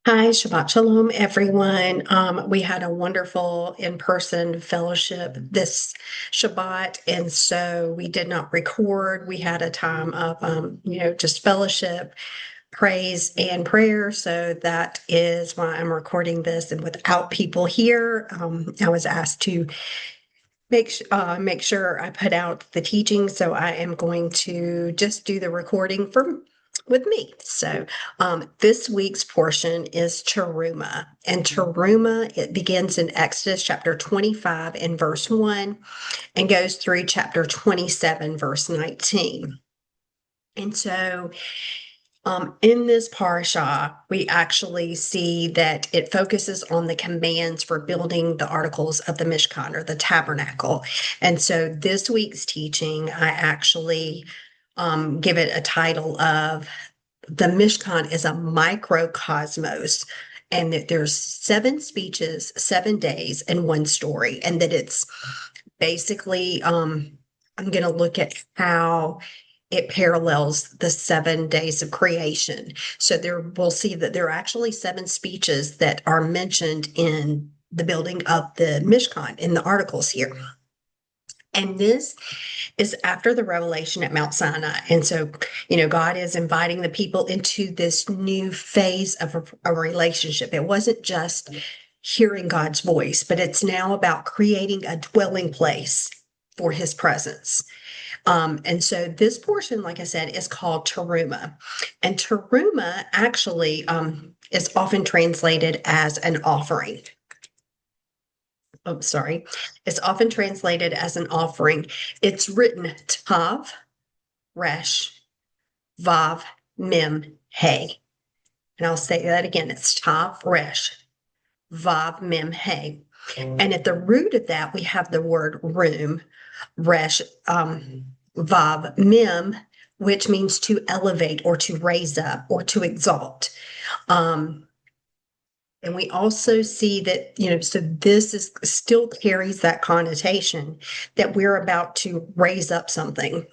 Hi, Shabbat Shalom, everyone. We had a wonderful in-person fellowship this Shabbat, and so we did not record. We had a time of, just fellowship, praise, and prayer. So that is why I'm recording this. And without people here, I was asked to make sure I put out the teaching. So I am going to just do the recording for with me. So this week's portion is Terumah, and Terumah it begins in Exodus chapter 25 and verse 1 and goes through chapter 27 verse 19. And so in this parsha, we actually see that it focuses on the commands for building the articles of the Mishkan or the Tabernacle. And so this week's teaching, I actually give it a title of The Mishkan is a Microcosmos, and that there's seven speeches, 7 days, and one story. And that it's basically, I'm going to look at how it parallels the 7 days of creation. So there we'll see that there are actually seven speeches that are mentioned in the building of the Mishkan in the articles here. And this is after the revelation at Mount Sinai. And so, God is inviting the people into this new phase of a relationship. It wasn't just hearing God's voice, but it's now about creating a dwelling place for his presence. And so this portion, like I said, is called Terumah. And Terumah actually is often translated as an offering. Oh, sorry. It's often translated as an offering. It's written Tav, Resh, Vav, Mem, He. And I'll say that again. It's Tav, Resh, Vav, Mem, He. And at the root of that, we have the word room, Resh, Vav, Mem, which means to elevate or to raise up or to exalt. And we also see that, so this is still carries that connotation that we're about to raise up something.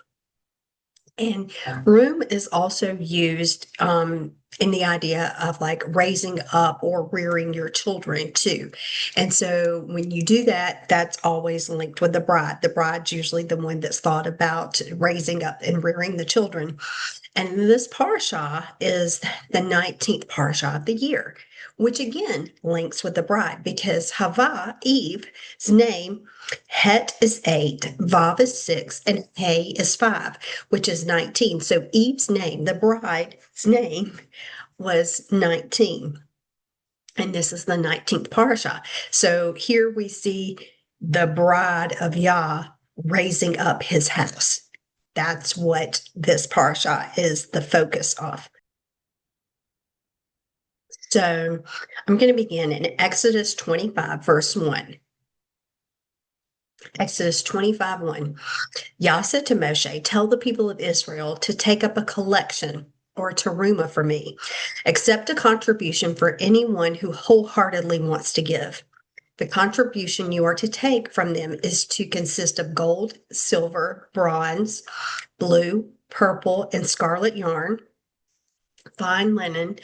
And room is also used in the idea of like raising up or rearing your children too. And so when you do that, that's always linked with the bride. The bride's usually the one that's thought about raising up and rearing the children. And this parsha is the 19th parsha of the year, which again links with the bride because Hava, Eve's name, Het is 8, Vav is 6, and He is 5, which is 19. So Eve's name, the bride's name, was 19. And this is the 19th parsha. So here we see the bride of Yah raising up his house. That's what this parsha is the focus of. So I'm going to begin in Exodus 25, verse 1. Exodus 25, 1. Yah said to Moshe, tell the people of Israel to take up a collection or a terumah for me. Accept a contribution for anyone who wholeheartedly wants to give. The contribution you are to take from them is to consist of gold, silver, bronze, blue, purple, and scarlet yarn, fine linen,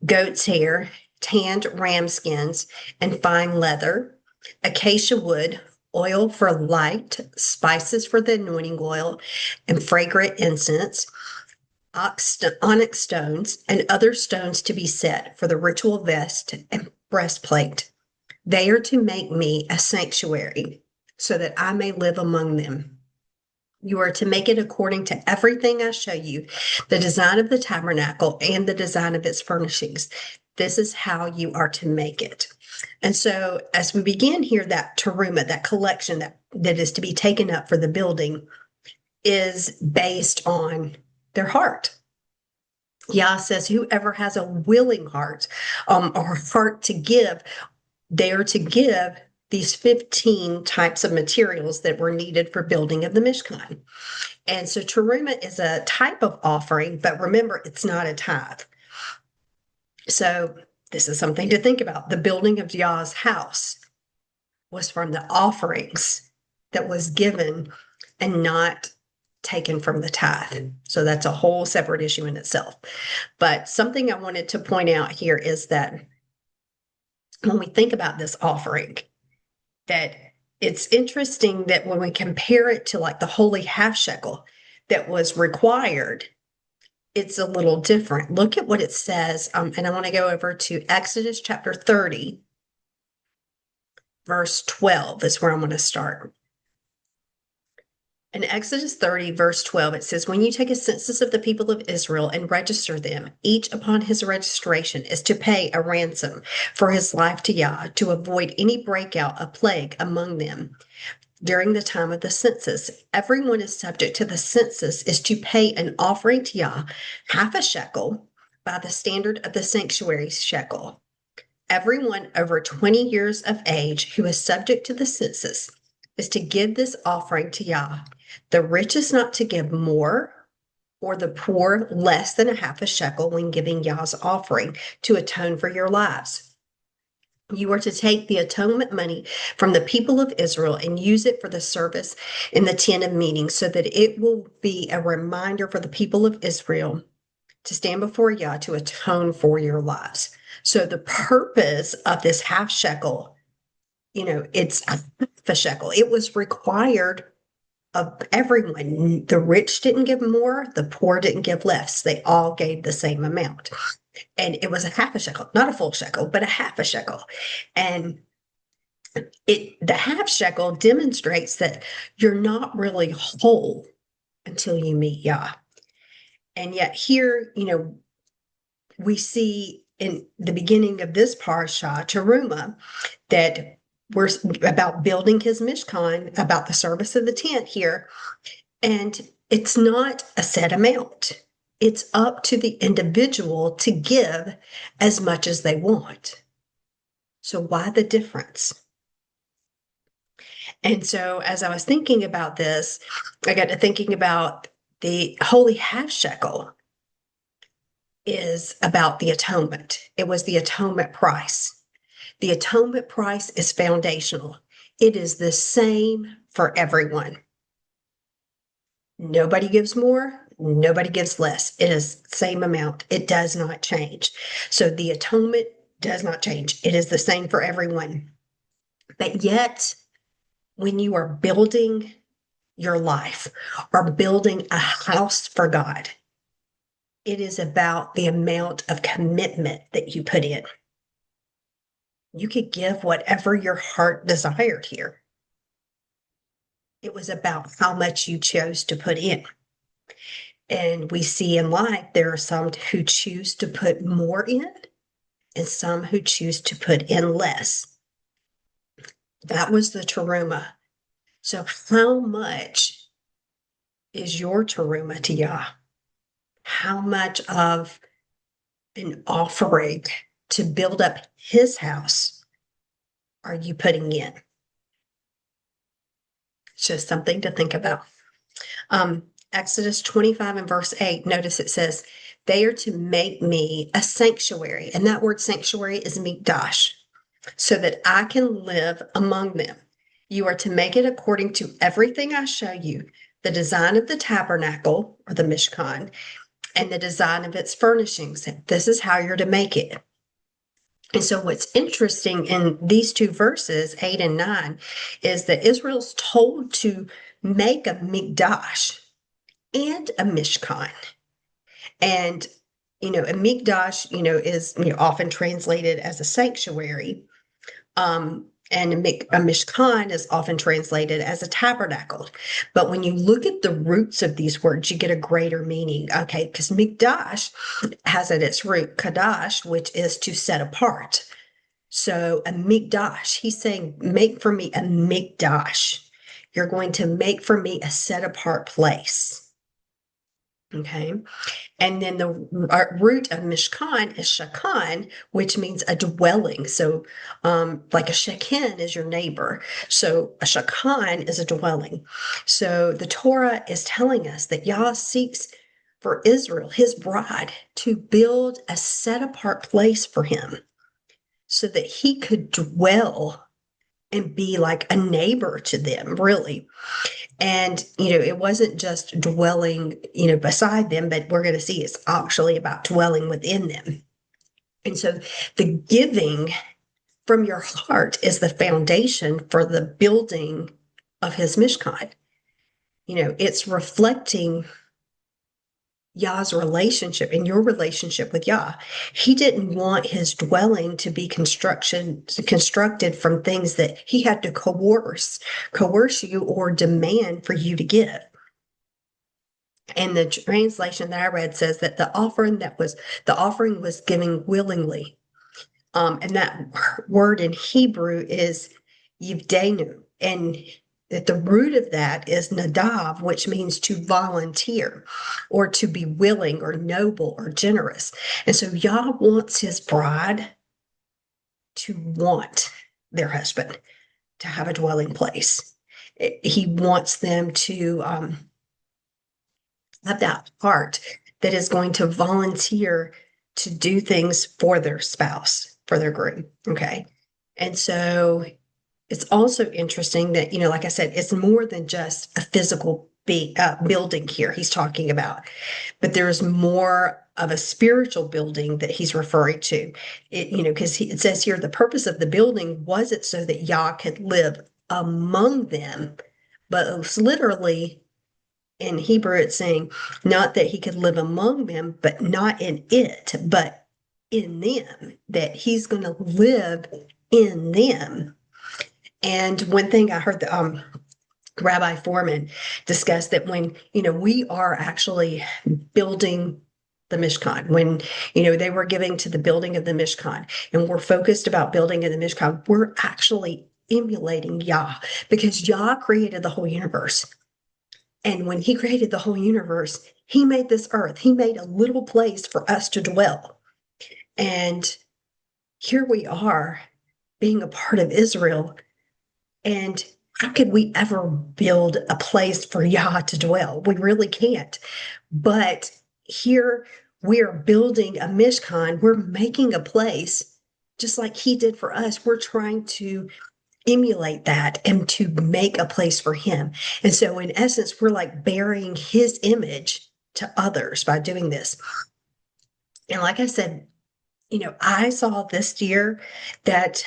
goat's hair, tanned ram skins, and fine leather, acacia wood, oil for light, spices for the anointing oil, and fragrant incense, onyx stones, and other stones to be set for the ritual vest and breastplate. They are to make me a sanctuary so that I may live among them. You are to make it according to everything I show you, the design of the tabernacle and the design of its furnishings. This is how you are to make it. And so as we begin here, that terumah, that collection that is to be taken up for the building is based on their heart. Yah says, whoever has a willing heart or heart to give, they are to give these 15 types of materials that were needed for building of the Mishkan. And so terumah is a type of offering, but remember, it's not a tithe. So this is something to think about. The building of Yah's house was from the offerings that was given and not taken from the tithe. So that's a whole separate issue in itself. But something I wanted to point out here is that when we think about this offering, that it's interesting that when we compare it to like the holy half shekel that was required, it's a little different. Look at what it says. And I want to go over to Exodus chapter 30, verse 12 is where I'm going to start. In Exodus 30, verse 12, it says, when you take a census of the people of Israel and register them, each upon his registration is to pay a ransom for his life to Yah to avoid any breakout of plague among them. During the time of the census, everyone is subject to the census is to pay an offering to Yah, half a shekel, by the standard of the sanctuary shekel. Everyone over 20 years of age who is subject to the census is to give this offering to Yah. The rich is not to give more, or the poor less than a half a shekel when giving Yah's offering to atone for your lives. You are to take the atonement money from the people of Israel and use it for the service in the tent of meeting, so that it will be a reminder for the people of Israel to stand before Yah to atone for your lives. So the purpose of this half shekel, it's half a shekel. It was required of everyone. The rich didn't give more, the poor didn't give less. They all gave the same amount. And it was a half a shekel, not a full shekel, but a half a shekel. And the half shekel demonstrates that you're not really whole until you meet Yah. And yet here, we see in the beginning of this parsha, Terumah, that we're about building his Mishkan, about the service of the tent here. And it's not a set amount. It's up to the individual to give as much as they want. So why the difference? And so as I was thinking about this, I got to thinking about the holy half shekel is about the atonement. It was the atonement price. The atonement price is foundational. It is the same for everyone. Nobody gives more, nobody gives less. It is the same amount. It does not change. So the atonement does not change. It is the same for everyone. But yet, when you are building your life or building a house for God, it is about the amount of commitment that you put in. You could give whatever your heart desired here. It was about how much you chose to put in. And we see in life, there are some who choose to put more in and some who choose to put in less. That was the terumah. So how much is your terumah to Yah? How much of an offering to build up his house are you putting in? It's just something to think about. Exodus 25 and verse 8, notice it says, they are to make me a sanctuary. And that word sanctuary is Mikdash, so that I can live among them. You are to make it according to everything I show you, the design of the tabernacle or the Mishkan, and the design of its furnishings. This is how you're to make it. And so what's interesting in these two verses, 8 and 9, is that Israel's told to make a Mikdash and a Mishkan. And, a Mikdash, is often translated as a sanctuary. And a Mishkan is often translated as a tabernacle. But when you look at the roots of these words, you get a greater meaning. Okay, because Mikdash has at its root Kadash, which is to set apart. So a Mikdash, he's saying, make for me a Mikdash. You're going to make for me a set apart place. Okay. And then the root of Mishkan is Shakan, which means a dwelling. So like a Sheken is your neighbor. So a Shakan is a dwelling. So the Torah is telling us that Yah seeks for Israel, his bride, to build a set apart place for him so that he could dwell and be like a neighbor to them, really. And, it wasn't just dwelling, beside them, but we're going to see it's actually about dwelling within them. And so the giving from your heart is the foundation for the building of his Mishkan. It's reflecting Yah's relationship and your relationship with Yah. He didn't want his dwelling to be constructed from things that he had to coerce you or demand for you to give. And the translation that I read says that the offering was given willingly. And that word in Hebrew is yivdenu. And that the root of that is nadav, which means to volunteer or to be willing or noble or generous. And so Yah wants his bride to want their husband to have a dwelling place. He wants them to have that heart that is going to volunteer to do things for their spouse, for their groom. Okay. And so it's also interesting that, like I said, it's more than just a physical building here he's talking about, but there's more of a spiritual building that he's referring to. Because it says here the purpose of the building wasn't so that Yah could live among them, but it was literally in Hebrew, it's saying not that he could live among them, but not in it, but in them, that he's going to live in them. And one thing I heard the Rabbi Foreman discuss that when, we are actually building the Mishkan, when, they were giving to the building of the Mishkan, and we're focused about building in the Mishkan, we're actually emulating Yah, because Yah created the whole universe. And when he created the whole universe, he made this earth. He made a little place for us to dwell. And here we are being a part of Israel. And how could we ever build a place for Yah to dwell? We really can't. But here we are building a Mishkan. We're making a place just like he did for us. We're trying to emulate that and to make a place for him. And so in essence, we're like bearing his image to others by doing this. And like I said, I saw this year that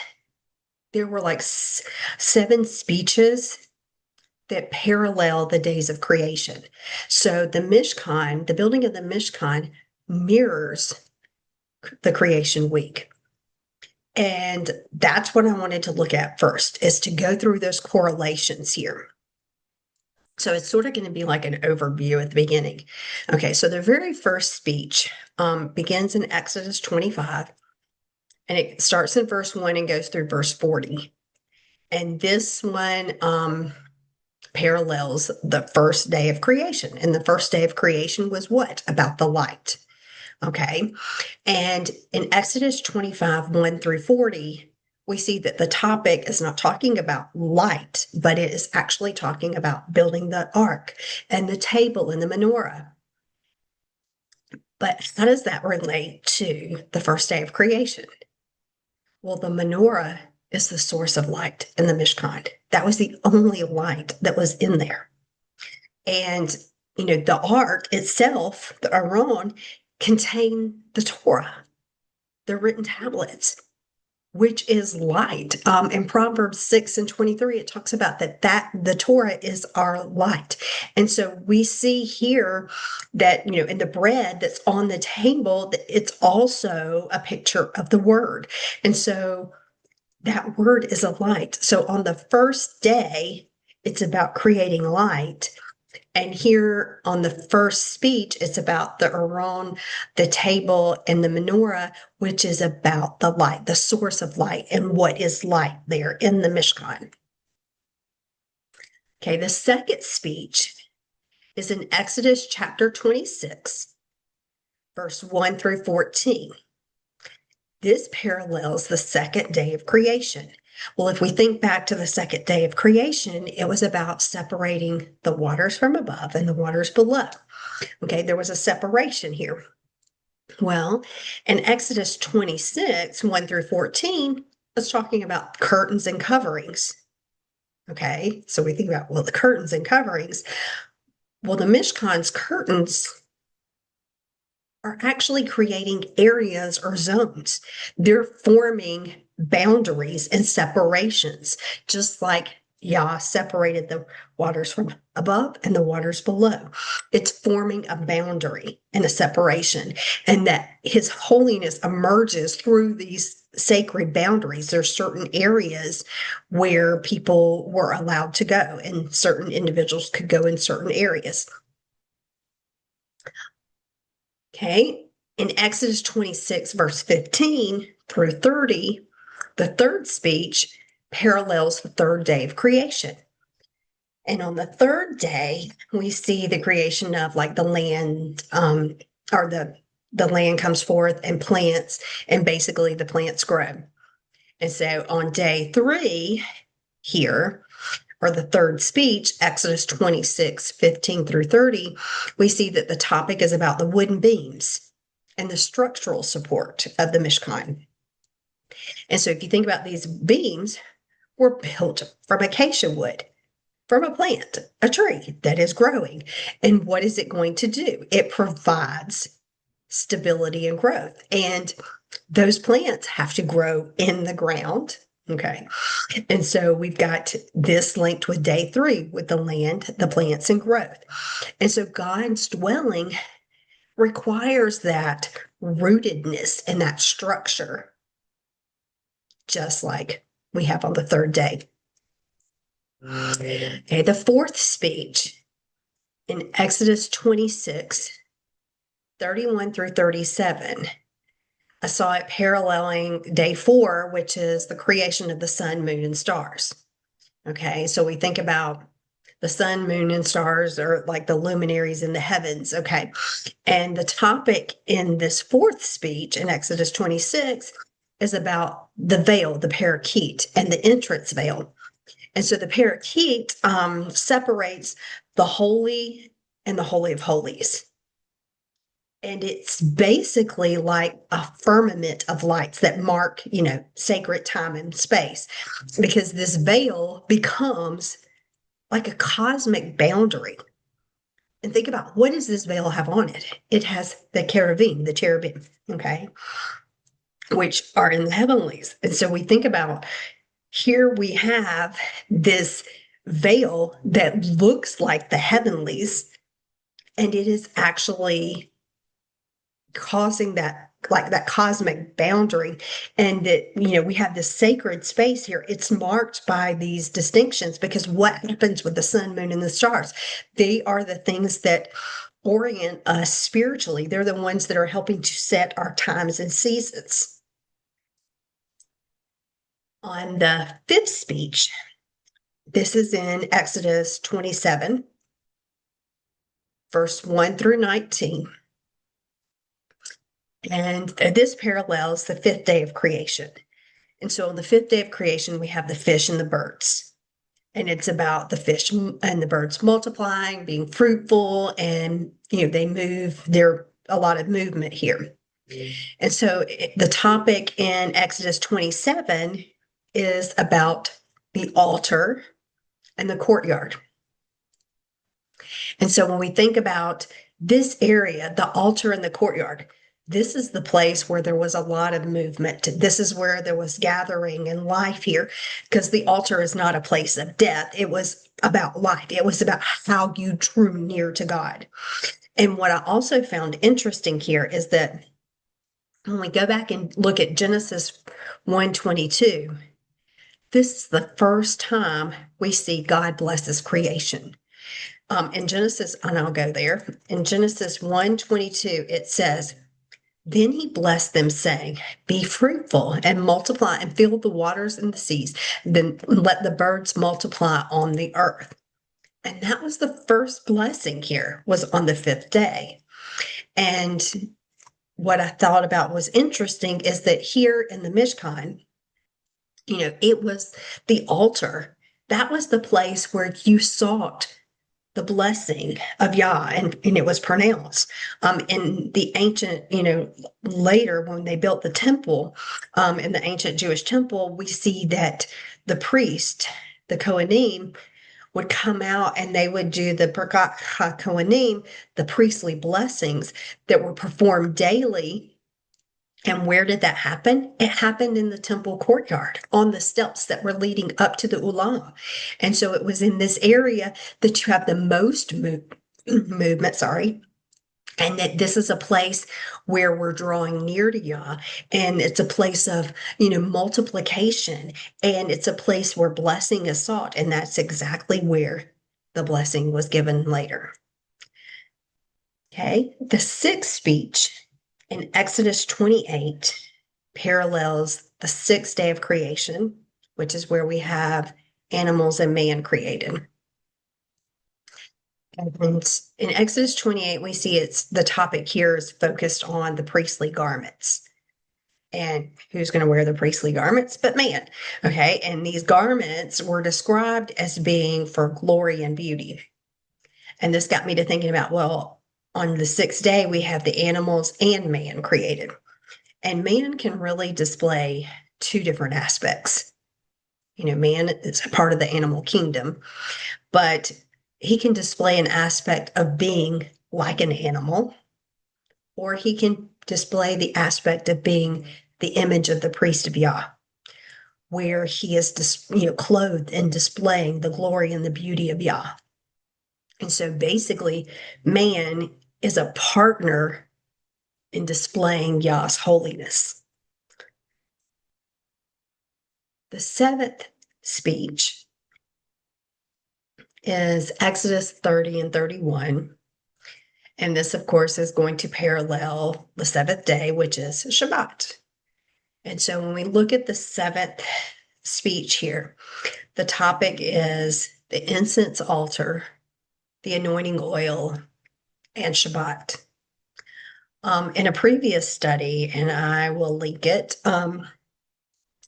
there were like 7 speeches that parallel the days of creation. So the Mishkan, the building of the Mishkan mirrors the creation week. And that's what I wanted to look at first, is to go through those correlations here. So it's sort of going to be like an overview at the beginning. Okay, so the very first speech begins in Exodus 25, and it starts in verse 1 and goes through verse 40. And this one parallels the first day of creation. And the first day of creation was what? About the light. Okay. And in Exodus 25, 1 through 40, we see that the topic is not talking about light, but it is actually talking about building the ark and the table and the menorah. But how does that relate to the first day of creation? Well, the menorah is the source of light in the Mishkan. That was the only light that was in there. And, the ark itself, the Aron, contained the Torah, the written tablets, which is light. In Proverbs 6 and 23, it talks about that the Torah is our light. And so we see here that, in the bread that's on the table, that it's also a picture of the word. And so that word is a light. So on the first day, it's about creating light. And here on the first speech, it's about the Aron, the table, and the menorah, which is about the light, the source of light, and what is light there in the Mishkan. Okay, the second speech is in Exodus chapter 26, verse 1 through 14. This parallels the second day of creation. Well, if we think back to the second day of creation, it was about separating the waters from above and the waters below. Okay, there was a separation here. Well, in Exodus 26, 1 through 14, it's talking about curtains and coverings. Okay, so we think about, well, the curtains and coverings. Well, the Mishkan's curtains are actually creating areas or zones. They're forming boundaries and separations, just like Yah separated the waters from above and the waters below. It's forming a boundary and a separation, and that His holiness emerges through these sacred boundaries. There's certain areas where people were allowed to go, and certain individuals could go in certain areas. Okay. In Exodus 26, verse 15 through 30, the third speech parallels the third day of creation. And on the third day, we see the creation of like the land, or the land comes forth and plants, and basically the plants grow. And so on day 3 here, or the third speech, Exodus 26, 15 through 30, we see that the topic is about the wooden beams and the structural support of the Mishkan. And so if you think about these beams, were built from acacia wood, from a plant, a tree that is growing. And what is it going to do? It provides stability and growth. And those plants have to grow in the ground. Okay. And so we've got this linked with day 3 with the land, the plants, and growth. And so God's dwelling requires that rootedness and that structure, just like we have on the third day. Okay, the fourth speech in Exodus 26, 31 through 37. I saw it paralleling day 4, which is the creation of the sun, moon, and stars. Okay, so we think about the sun, moon, and stars are like the luminaries in the heavens. Okay, and the topic in this fourth speech in Exodus 26 is about the veil, the parakeet, and the entrance veil. And so the parakeet separates the holy and the holy of holies. And it's basically like a firmament of lights that mark, sacred time and space, because this veil becomes like a cosmic boundary. And think about, what does this veil have on it? It has the cherubim, okay, which are in the heavenlies. And so we think about, here we have this veil that looks like the heavenlies, and it is actually causing that, like that cosmic boundary. And that, we have this sacred space here. It's marked by these distinctions, because what happens with the sun, moon, and the stars? They are the things that orient us spiritually. They're the ones that are helping to set our times and seasons. On the fifth speech, this is in Exodus 27, verse 1 through 19. And this parallels the fifth day of creation. And so on the fifth day of creation, we have the fish and the birds. And it's about the fish and the birds multiplying, being fruitful, and, they move. There's a lot of movement here. And so the topic in Exodus 27 is about the altar and the courtyard. And so when we think about this area, the altar and the courtyard, this is the place where there was a lot of movement. This is where there was gathering and life here, because the altar is not a place of death. It was about life. It was about how you drew near to God. And what I also found interesting here is that when we go back and look at Genesis 1:22, this is the first time we see God bless his creation. In Genesis, and I'll go there, in Genesis 1:22, it says, then he blessed them, saying, be fruitful and multiply and fill the waters and the seas. Then let the birds multiply on the earth. And that was the first blessing here, was on the fifth day. And what I thought about was interesting is that here in the Mishkan, it was the altar. That was the place where you sought the blessing of Yah, and it was pronounced. In the ancient, later when they built the temple, in the ancient Jewish temple, we see that the priest the Kohanim would come out and they would do the Birkat HaKohanim, the priestly blessings that were performed daily. And where did that happen? It happened in the temple courtyard on the steps that were leading up to the Ulam. And so it was in this area that you have the most movement, sorry, and that this is a place where we're drawing near to Yah, and it's a place of multiplication, and it's a place where blessing is sought, and that's exactly where the blessing was given later. Okay, the sixth speech in Exodus 28 parallels the sixth day of creation, which is where we have animals and man created. And in Exodus 28, we see the topic here is focused on the priestly garments. And who's going to wear the priestly garments but man? Okay. And these garments were described as being for glory and beauty. And this got me to thinking about, well, on the sixth day, we have the animals and man created. And man can really display two different aspects. Man is a part of the animal kingdom, but he can display an aspect of being like an animal, or he can display the aspect of being the image of the priest of Yah, where he is clothed and displaying the glory and the beauty of Yah. And so basically, man is a partner in displaying Yah's holiness. The seventh speech is Exodus 30 and 31. And this, of course, is going to parallel the seventh day, which is Shabbat. And so when we look at the seventh speech here, the topic is the incense altar, the anointing oil, and Shabbat. In a previous study, and I will link it,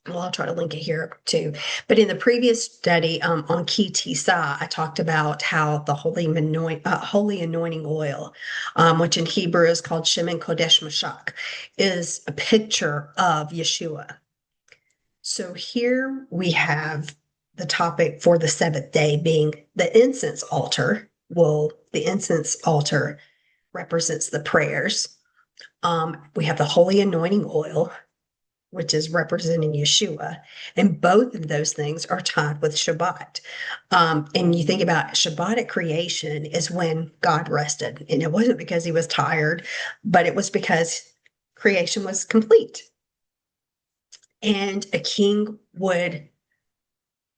I'll try to link it here too. But in the previous study on Ki Tisa, I talked about how the holy anointing oil, which in Hebrew is called Shemen Kodesh Mashak, is a picture of Yeshua. So here we have the topic for the seventh day being the incense altar. Well, the incense altar represents the prayers. We have the holy anointing oil, which is representing Yeshua. And both of those things are tied with Shabbat. And you think about Shabbat at creation is when God rested. And it wasn't because he was tired, but it was because creation was complete. And a king would,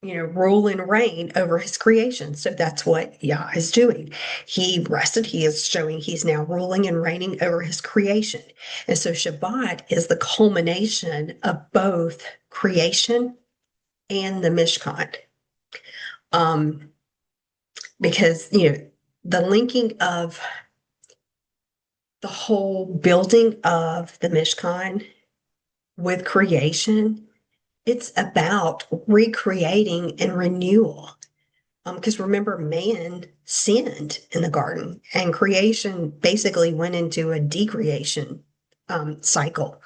rule and reign over his creation. So that's what Yah is doing. He rested. He is showing he's now ruling and reigning over his creation. And so Shabbat is the culmination of both creation and the Mishkan. Because, the linking of the whole building of the Mishkan with creation, it's about recreating and renewal. Because remember, man sinned in the garden, and creation basically went into a decreation cycle.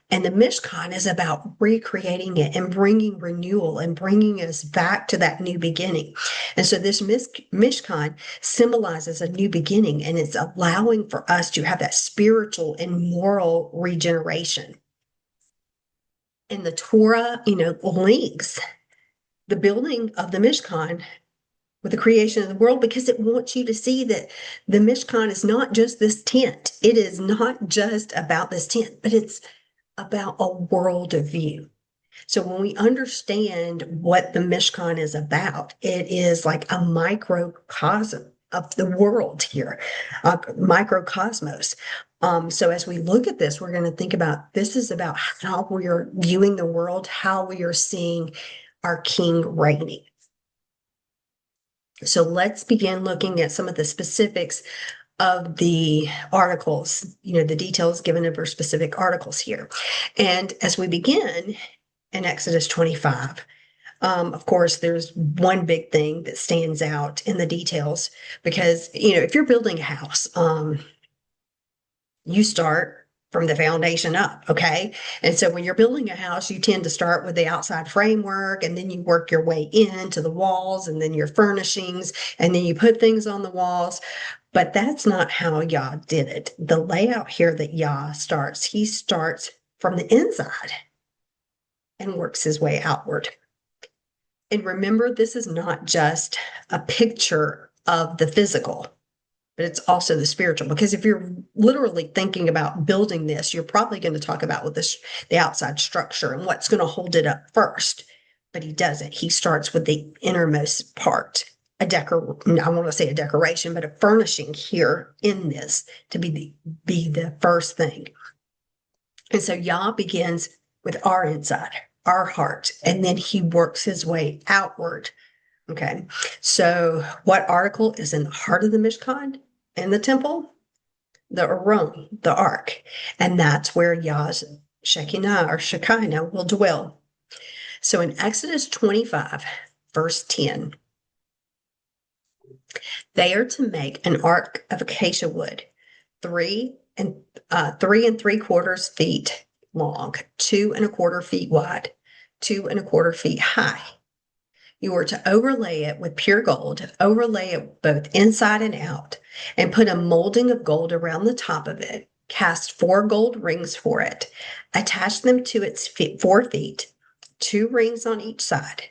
And the Mishkan is about recreating it and bringing renewal and bringing us back to that new beginning. And so this Mishkan symbolizes a new beginning, and it's allowing for us to have that spiritual and moral regeneration. And the Torah, links the building of the Mishkan with the creation of the world, because it wants you to see that the Mishkan is not just this tent. It is not just about this tent, but it's about a world of view. So when we understand what the Mishkan is about, it is like a microcosm of the world here, a microcosmos. So as we look at this, we're going to think about this is about how we are viewing the world, how we are seeing our King reigning. So let's begin looking at some of the specifics of the articles, the details given over specific articles here. And as we begin in Exodus 25, of course, there's one big thing that stands out in the details, because, if you're building a house, you start from the foundation up. Okay. And so when you're building a house, you tend to start with the outside framework and then you work your way into the walls and then your furnishings and then you put things on the walls. But that's not how Yah did it. The layout here that Yah starts, he starts from the inside and works his way outward. And remember, this is not just a picture of the physical, but it's also the spiritual. Because if you're literally thinking about building this, you're probably going to talk about with this, the outside structure and what's going to hold it up first. But he doesn't. He starts with the innermost part, I want to say a decoration, but a furnishing here in this to be the first thing. And so Yah begins with our inside, our heart, and then he works his way outward. Okay. So what article is in the heart of the Mishkan in the temple? The Aron, the ark. And that's where Yah's Shekinah or Shekinah will dwell. So in Exodus 25, verse 10, they are to make an ark of acacia wood, 3 3/4 feet long, 2 1/4 feet wide, 2 1/4 feet high. You are to overlay it with pure gold, overlay it both inside and out, and put a molding of gold around the top of it. Cast 4 gold rings for it. Attach them to its 4 feet, 2 rings on each side.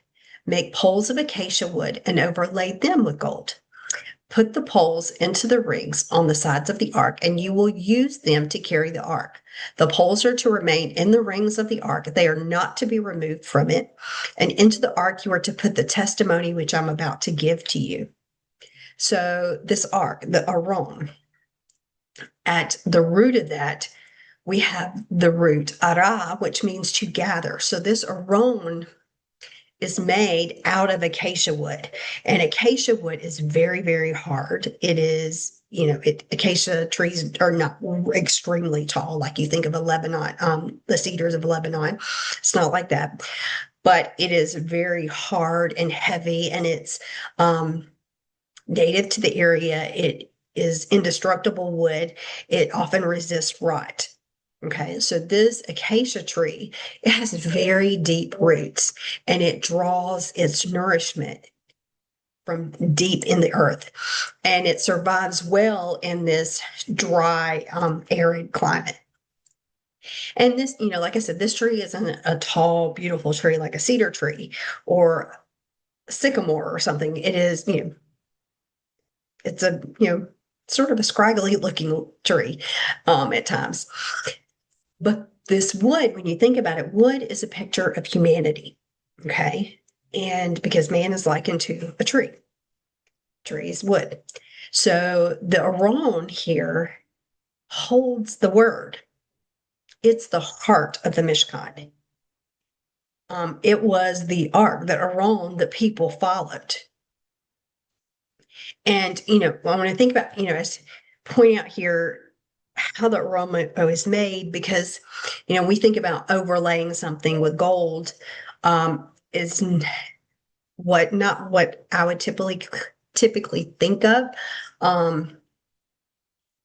Make poles of acacia wood and overlay them with gold. Put the poles into the rings on the sides of the ark, and you will use them to carry the ark. The poles are to remain in the rings of the ark. They are not to be removed from it. And into the ark, you are to put the testimony which I'm about to give to you. So this ark, the Aron, at the root of that, we have the root Ara, which means to gather. So this Aron is made out of acacia wood, and acacia wood is very, very hard. It is, acacia trees are not extremely tall like you think of a Lebanon, the cedars of Lebanon. It's not like that, but it is very hard and heavy, and it's native to the area. It is indestructible wood. It often resists rot. Okay, so this acacia tree, it has very deep roots and it draws its nourishment from deep in the earth, and it survives well in this dry, arid climate. And this, like I said, this tree isn't a tall, beautiful tree like a cedar tree or a sycamore or something. It is, it's a, sort of a scraggly looking tree at times. But this wood, when you think about it, wood is a picture of humanity. Okay. And because man is likened to a tree, tree is wood. So the Aron here holds the word. It's the heart of the Mishkan. It was the ark, the Aron, that people followed. And, I want to think about, as pointing out here how the aroma is made, because we think about overlaying something with gold, is not what I would typically think of,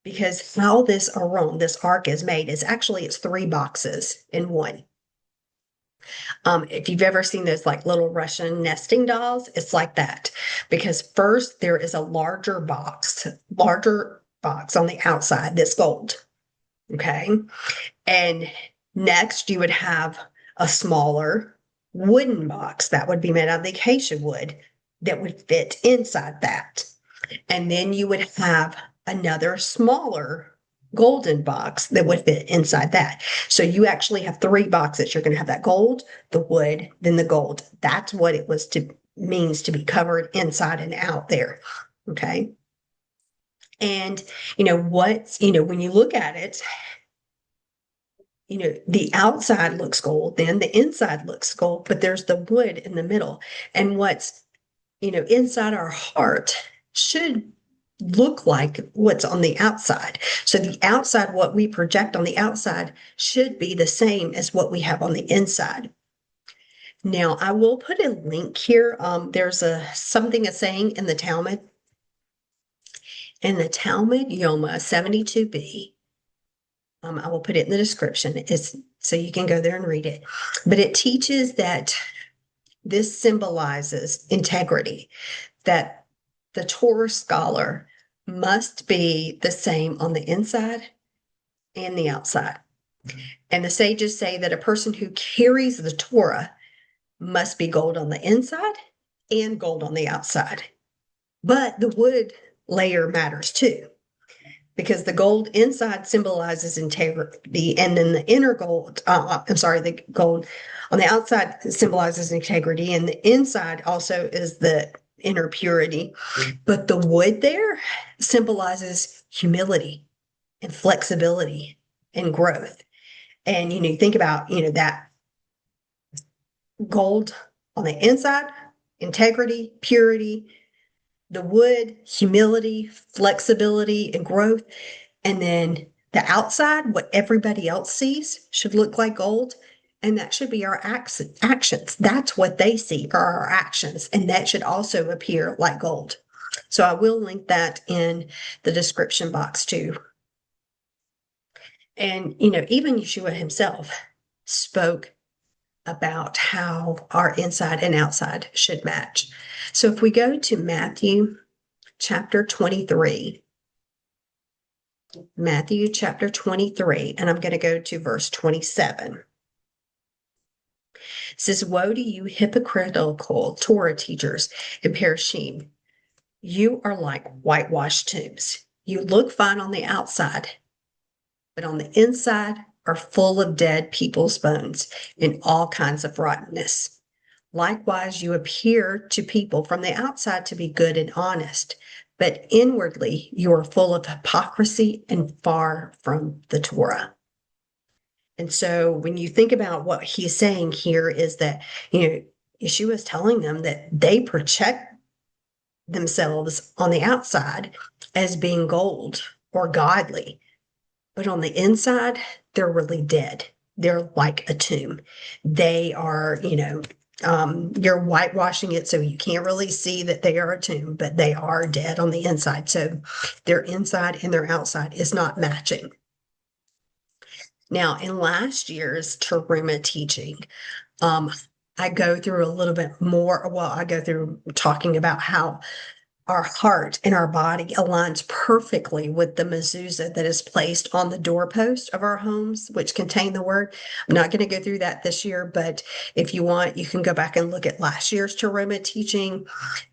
because how this ark is made is actually it's 3 boxes in one. If you've ever seen those like little Russian nesting dolls, it's like that, because first there is a larger box on the outside that's gold. Okay. And next you would have a smaller wooden box that would be made out of the acacia wood that would fit inside that. And then you would have another smaller golden box that would fit inside that. So you actually have 3 boxes. You're going to have that gold, the wood, then the gold. That's what it means to be covered inside and out there. Okay. And, when you look at it, the outside looks gold, then the inside looks gold, but there's the wood in the middle. And what's, inside our heart should look like what's on the outside. So the outside, what we project on the outside should be the same as what we have on the inside. Now, I will put a link here. There's something saying in the Talmud. In the Talmud Yoma 72b, I will put it in the description. It's so you can go there and read it. But it teaches that this symbolizes integrity, that the Torah scholar must be the same on the inside and the outside. And the sages say that a person who carries the Torah must be gold on the inside and gold on the outside. But the wood layer matters too, because the gold inside symbolizes integrity, and then the inner gold, the gold on the outside symbolizes integrity, and the inside also is the inner purity. But the wood there symbolizes humility and flexibility and growth. And you think about that gold on the inside, integrity, purity, the wood, humility, flexibility, and growth. And then the outside, what everybody else sees, should look like gold. And that should be our actions. That's what they see are our actions. And that should also appear like gold. So I will link that in the description box too. And, even Yeshua himself spoke about how our inside and outside should match. So if we go to Matthew chapter 23, and I'm going to go to verse 27. It says, "Woe to you, hypocritical Torah teachers and Parashim! You are like whitewashed tombs. You look fine on the outside, but on the inside are full of dead people's bones and all kinds of rottenness. Likewise, you appear to people from the outside to be good and honest, but inwardly you are full of hypocrisy and far from the Torah." And so when you think about what he's saying here is that, Yeshua is telling them that they project themselves on the outside as being gold or godly, but on the inside, they're really dead. They're like a tomb. They are, you're whitewashing it so you can't really see that they are a tomb, but they are dead on the inside. So their inside and their outside is not matching. Now, in last year's Terumah teaching, I go through a little bit more. Well, I go through talking about how our heart and our body aligns perfectly with the mezuzah that is placed on the doorpost of our homes, which contain the word. I'm not going to go through that this year, but if you want, you can go back and look at last year's Terumah teaching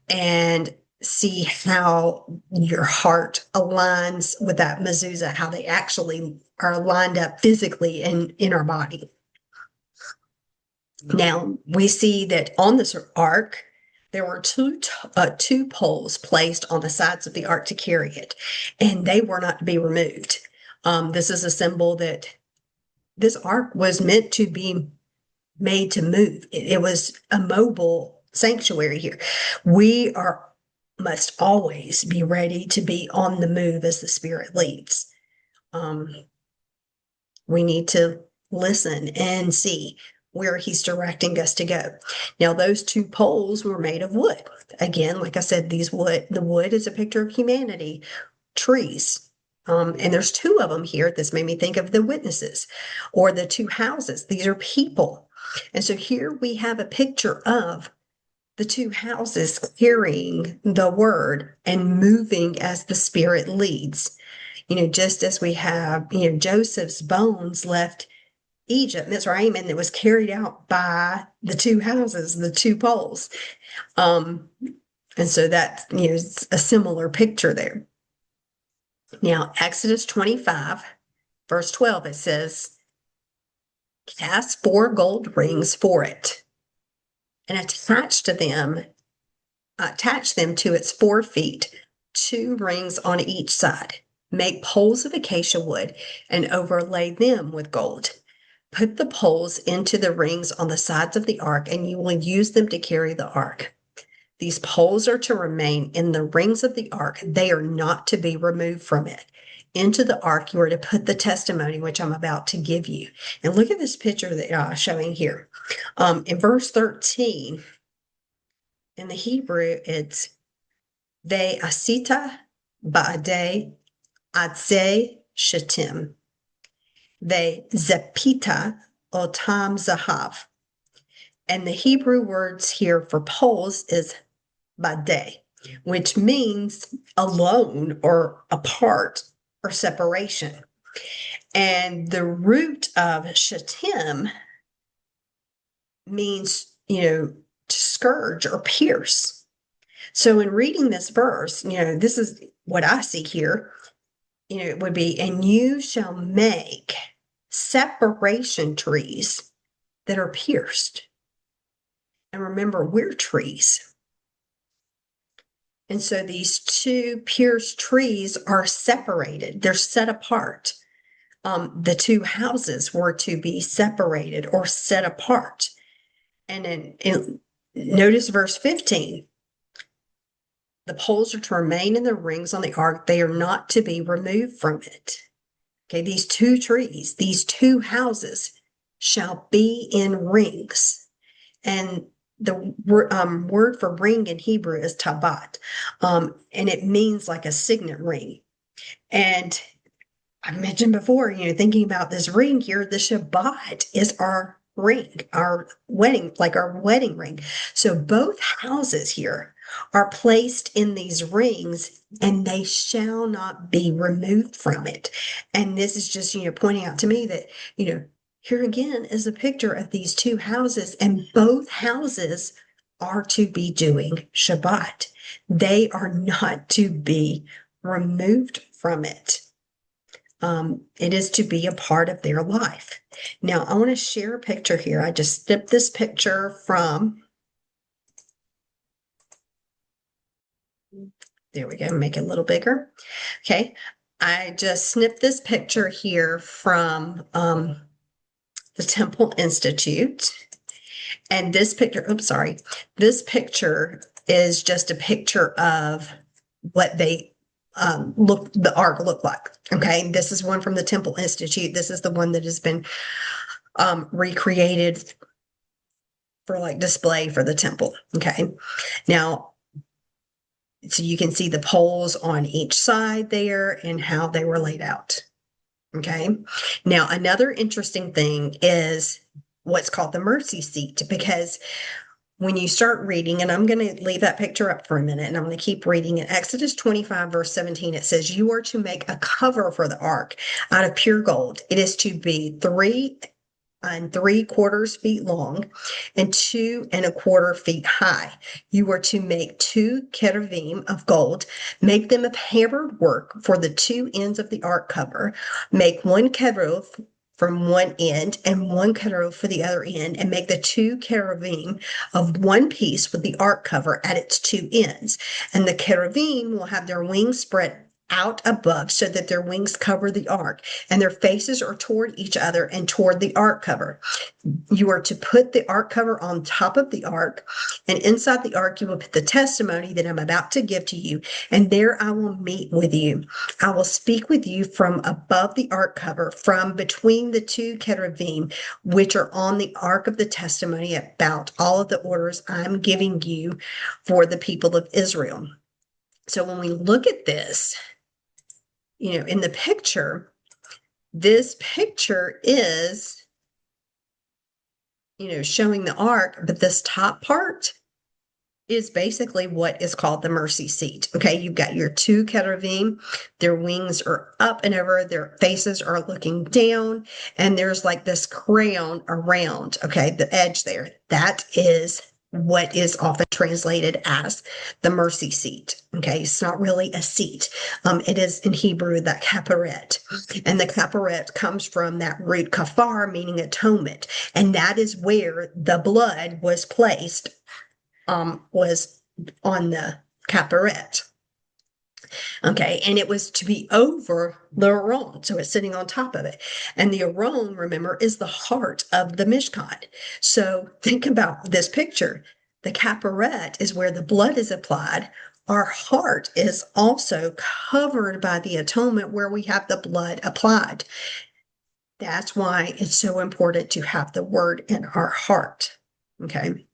and see how your heart aligns with that mezuzah, how they actually are lined up physically in our body. Now, we see that on this ark, there were two poles placed on the sides of the ark to carry it, and they were not to be removed. This is a symbol that this ark was meant to be made to move. It was a mobile sanctuary here. We must always be ready to be on the move as the Spirit leads. We need to listen and see where he's directing us to go. Now, those two poles were made of wood. Again, like I said, the wood is a picture of humanity, trees. And there's two of them here. This made me think of the witnesses or the two houses. These are people. And so here we have a picture of the two houses carrying the word and moving as the Spirit leads. Just as we have, Joseph's bones left Egypt, Mizraim, and it was carried out by the two houses, the two poles. And so that is a similar picture there. Now, Exodus 25, verse 12, it says, "Cast 4 gold rings for it, and attach them to its 4 feet, 2 rings on each side. Make poles of acacia wood and overlay them with gold. Put the poles into the rings on the sides of the ark, and you will use them to carry the ark. These poles are to remain in the rings of the ark. They are not to be removed from it. Into the ark, you are to put the testimony, which I'm about to give you." And look at this picture that I'm showing here. In verse 13, in the Hebrew, it's Ve'asita ba'adei atzei shetim. They zepita otam zahav. And the Hebrew words here for poles is bade, which means alone or apart or separation. And the root of shatim means, to scourge or pierce. So in reading this verse, this is what I see here. It would be, and you shall make separation trees that are pierced. And remember, we're trees. And so these two pierced trees are separated, they're set apart. The two houses were to be separated or set apart. And then notice verse 15. The poles are to remain in the rings on the ark. They are not to be removed from it. Okay, these two trees, these two houses shall be in rings. And the word for ring in Hebrew is tabat, and it means like a signet ring. And I mentioned before, thinking about this ring here, the Shabbat is our ring, our wedding ring. So both houses here are placed in these rings and they shall not be removed from it. And this is just, pointing out to me that, here again is a picture of these two houses, and both houses are to be doing Shabbat. They are not to be removed from it. It is to be a part of their life. Now, I want to share a picture here. I just snipped this picture from, there we go, make it a little bigger. Okay, I just snipped this picture here from the Temple Institute. And this picture, this picture is just a picture of what the ark looked like. Okay, this is one from the Temple Institute. This is the one that has been recreated for like display for the temple. Okay, now, so you can see the poles on each side there and how they were laid out. Okay, now another interesting thing is what's called the mercy seat, because when you start reading, and I'm going to leave that picture up for a minute and I'm going to keep reading in Exodus 25, verse 17, it says, you are to make a cover for the ark out of pure gold. It is to be 3.75 feet long and 2.25 feet high. You are to make 2 cherubim of gold, make them of hammered work for the 2 ends of the ark cover, make 1 cherub from one end and 1 cherub for the other end, and make the 2 cherubim of one piece with the ark cover at its 2 ends. And the cherubim will have their wings spread out above so that their wings cover the ark, and their faces are toward each other and toward the ark cover. You are to put the ark cover on top of the ark, and inside the ark you will put the testimony that I'm about to give to you, and there I will meet with you. I will speak with you from above the ark cover, from between the 2 cherubim which are on the ark of the testimony, about all of the orders I'm giving you for the people of Israel. So when we look at this, in the picture, this picture is, showing the ark, but this top part is basically what is called the mercy seat. Okay, you've got your 2 cherubim, their wings are up and over, their faces are looking down, and there's like this crown around, okay, the edge there. That is what is often translated as the mercy seat. Okay, it's not really a seat. It is in Hebrew the Caparet, and the Caparet comes from that root kafar, meaning atonement, and that is where the blood was placed, was on the Caparet. Okay, and it was to be over the Aron, so it's sitting on top of it. And the Aron, remember, is the heart of the Mishkan. So think about this picture. The Caparet is where the blood is applied. Our heart is also covered by the atonement where we have the blood applied. That's why it's so important to have the word in our heart. Okay.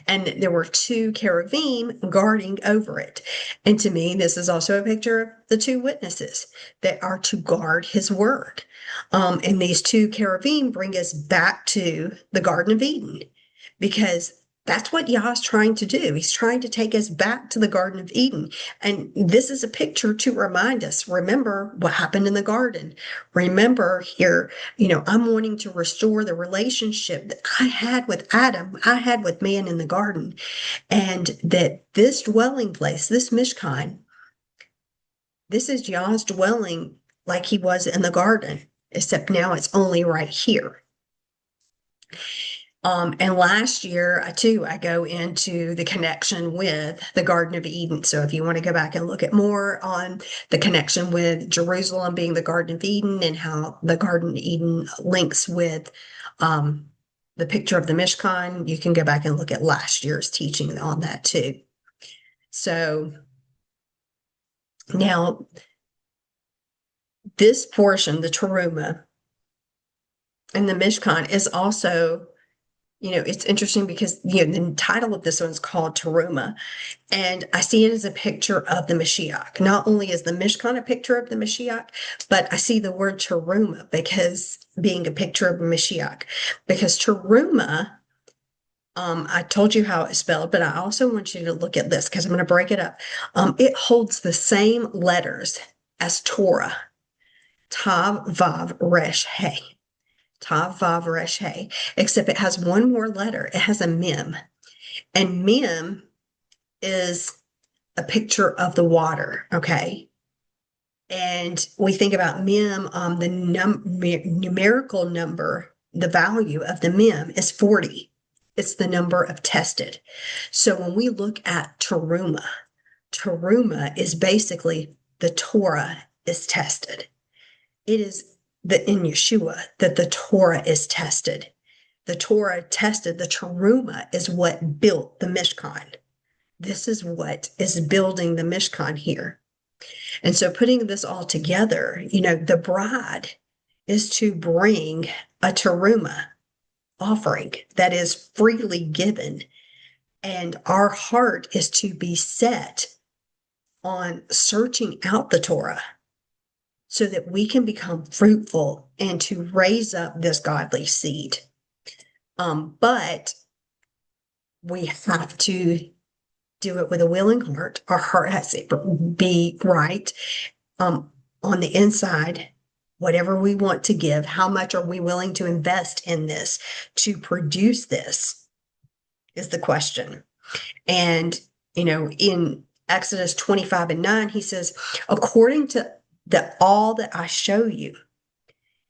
And there were two cherubim guarding over it. And to me, this is also a picture of the two witnesses that are to guard his word. And these two cherubim bring us back to the Garden of Eden, because that's what Yah's trying to do. He's trying to take us back to the Garden of Eden. And this is a picture to remind us, remember what happened in the garden. Remember here, I'm wanting to restore the relationship that I had with Adam, I had with man in the garden. And that this dwelling place, this Mishkan, this is Yah's dwelling like he was in the garden, except now it's only right here. And last year, too, I go into the connection with the Garden of Eden. So if you want to go back and look at more on the connection with Jerusalem being the Garden of Eden and how the Garden of Eden links with the picture of the Mishkan, you can go back and look at last year's teaching on that too. So now this portion, the Terumah and the Mishkan, is also, it's interesting because, the title of this one is called Terumah, and I see it as a picture of the Mashiach. Not only is the Mishkan a picture of the Mashiach, but I see the word Terumah because being a picture of the Mashiach, because Terumah, I told you how it's spelled, but I also want you to look at this because I'm going to break it up. It holds the same letters as Torah, Tav, Vav, Resh, He. Tav, Vav, Resh, He, except it has one more letter. It has a Mem. And Mem is a picture of the water, okay? And we think about Mem, the numerical number, the value of the Mem is 40. It's the number of tested. So when we look at Terumah, Terumah is basically the Torah is tested. It is in Yeshua that the Torah is tested. The Torah tested, the Terumah is what built the Mishkan. This is what is building the Mishkan here. And so putting this all together, the bride is to bring a Terumah offering that is freely given. And our heart is to be set on searching out the Torah so that we can become fruitful and to raise up this godly seed. But we have to do it with a willing heart. Our heart has to be right. On the inside, whatever we want to give, how much are we willing to invest in this to produce this is the question. And, in Exodus 25:9, he says, according to all that I show you,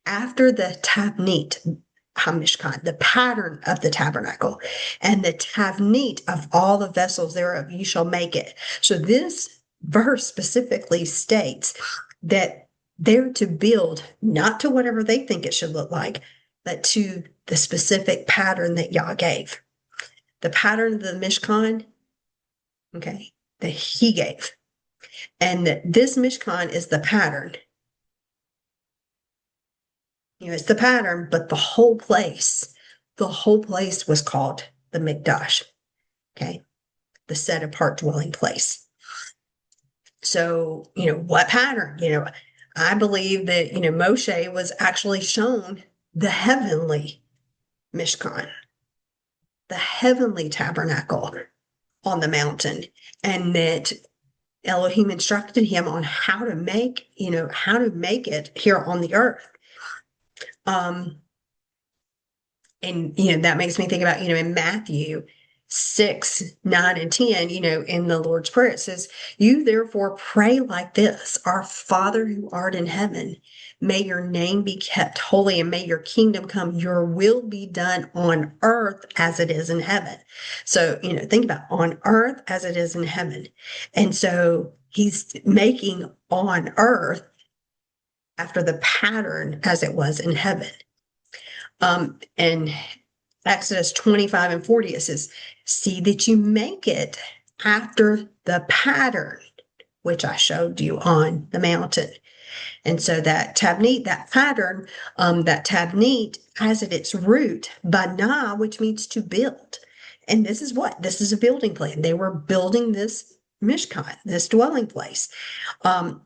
after the Tabnit, Hamishkan, the pattern of the tabernacle, and the Tavnit of all the vessels thereof, you shall make it. So this verse specifically states that they're to build not to whatever they think it should look like, but to the specific pattern that Yah gave. The pattern of the Mishkan, okay, that he gave. And that this Mishkan is the pattern. It's the pattern, but the whole place was called the Mikdash, okay, the set apart dwelling place. So, what pattern? I believe that, Moshe was actually shown the heavenly Mishkan, the heavenly tabernacle on the mountain, and that Elohim instructed him on how to make it here on the earth. And that makes me think about, in Matthew 6, 9, and 10, in the Lord's Prayer, it says, you therefore pray like this, our Father who art in heaven, may your name be kept holy and may your kingdom come, your will be done on earth as it is in heaven. So, think about on earth as it is in heaven. And so he's making on earth after the pattern as it was in heaven. And Exodus 25:40, it says, see that you make it after the pattern which I showed you on the mountain. And so that tabnit, that pattern, that tabnit has at its root banah, which means to build. And this is what? This is a building plan. They were building this Mishkan, this dwelling place. Um,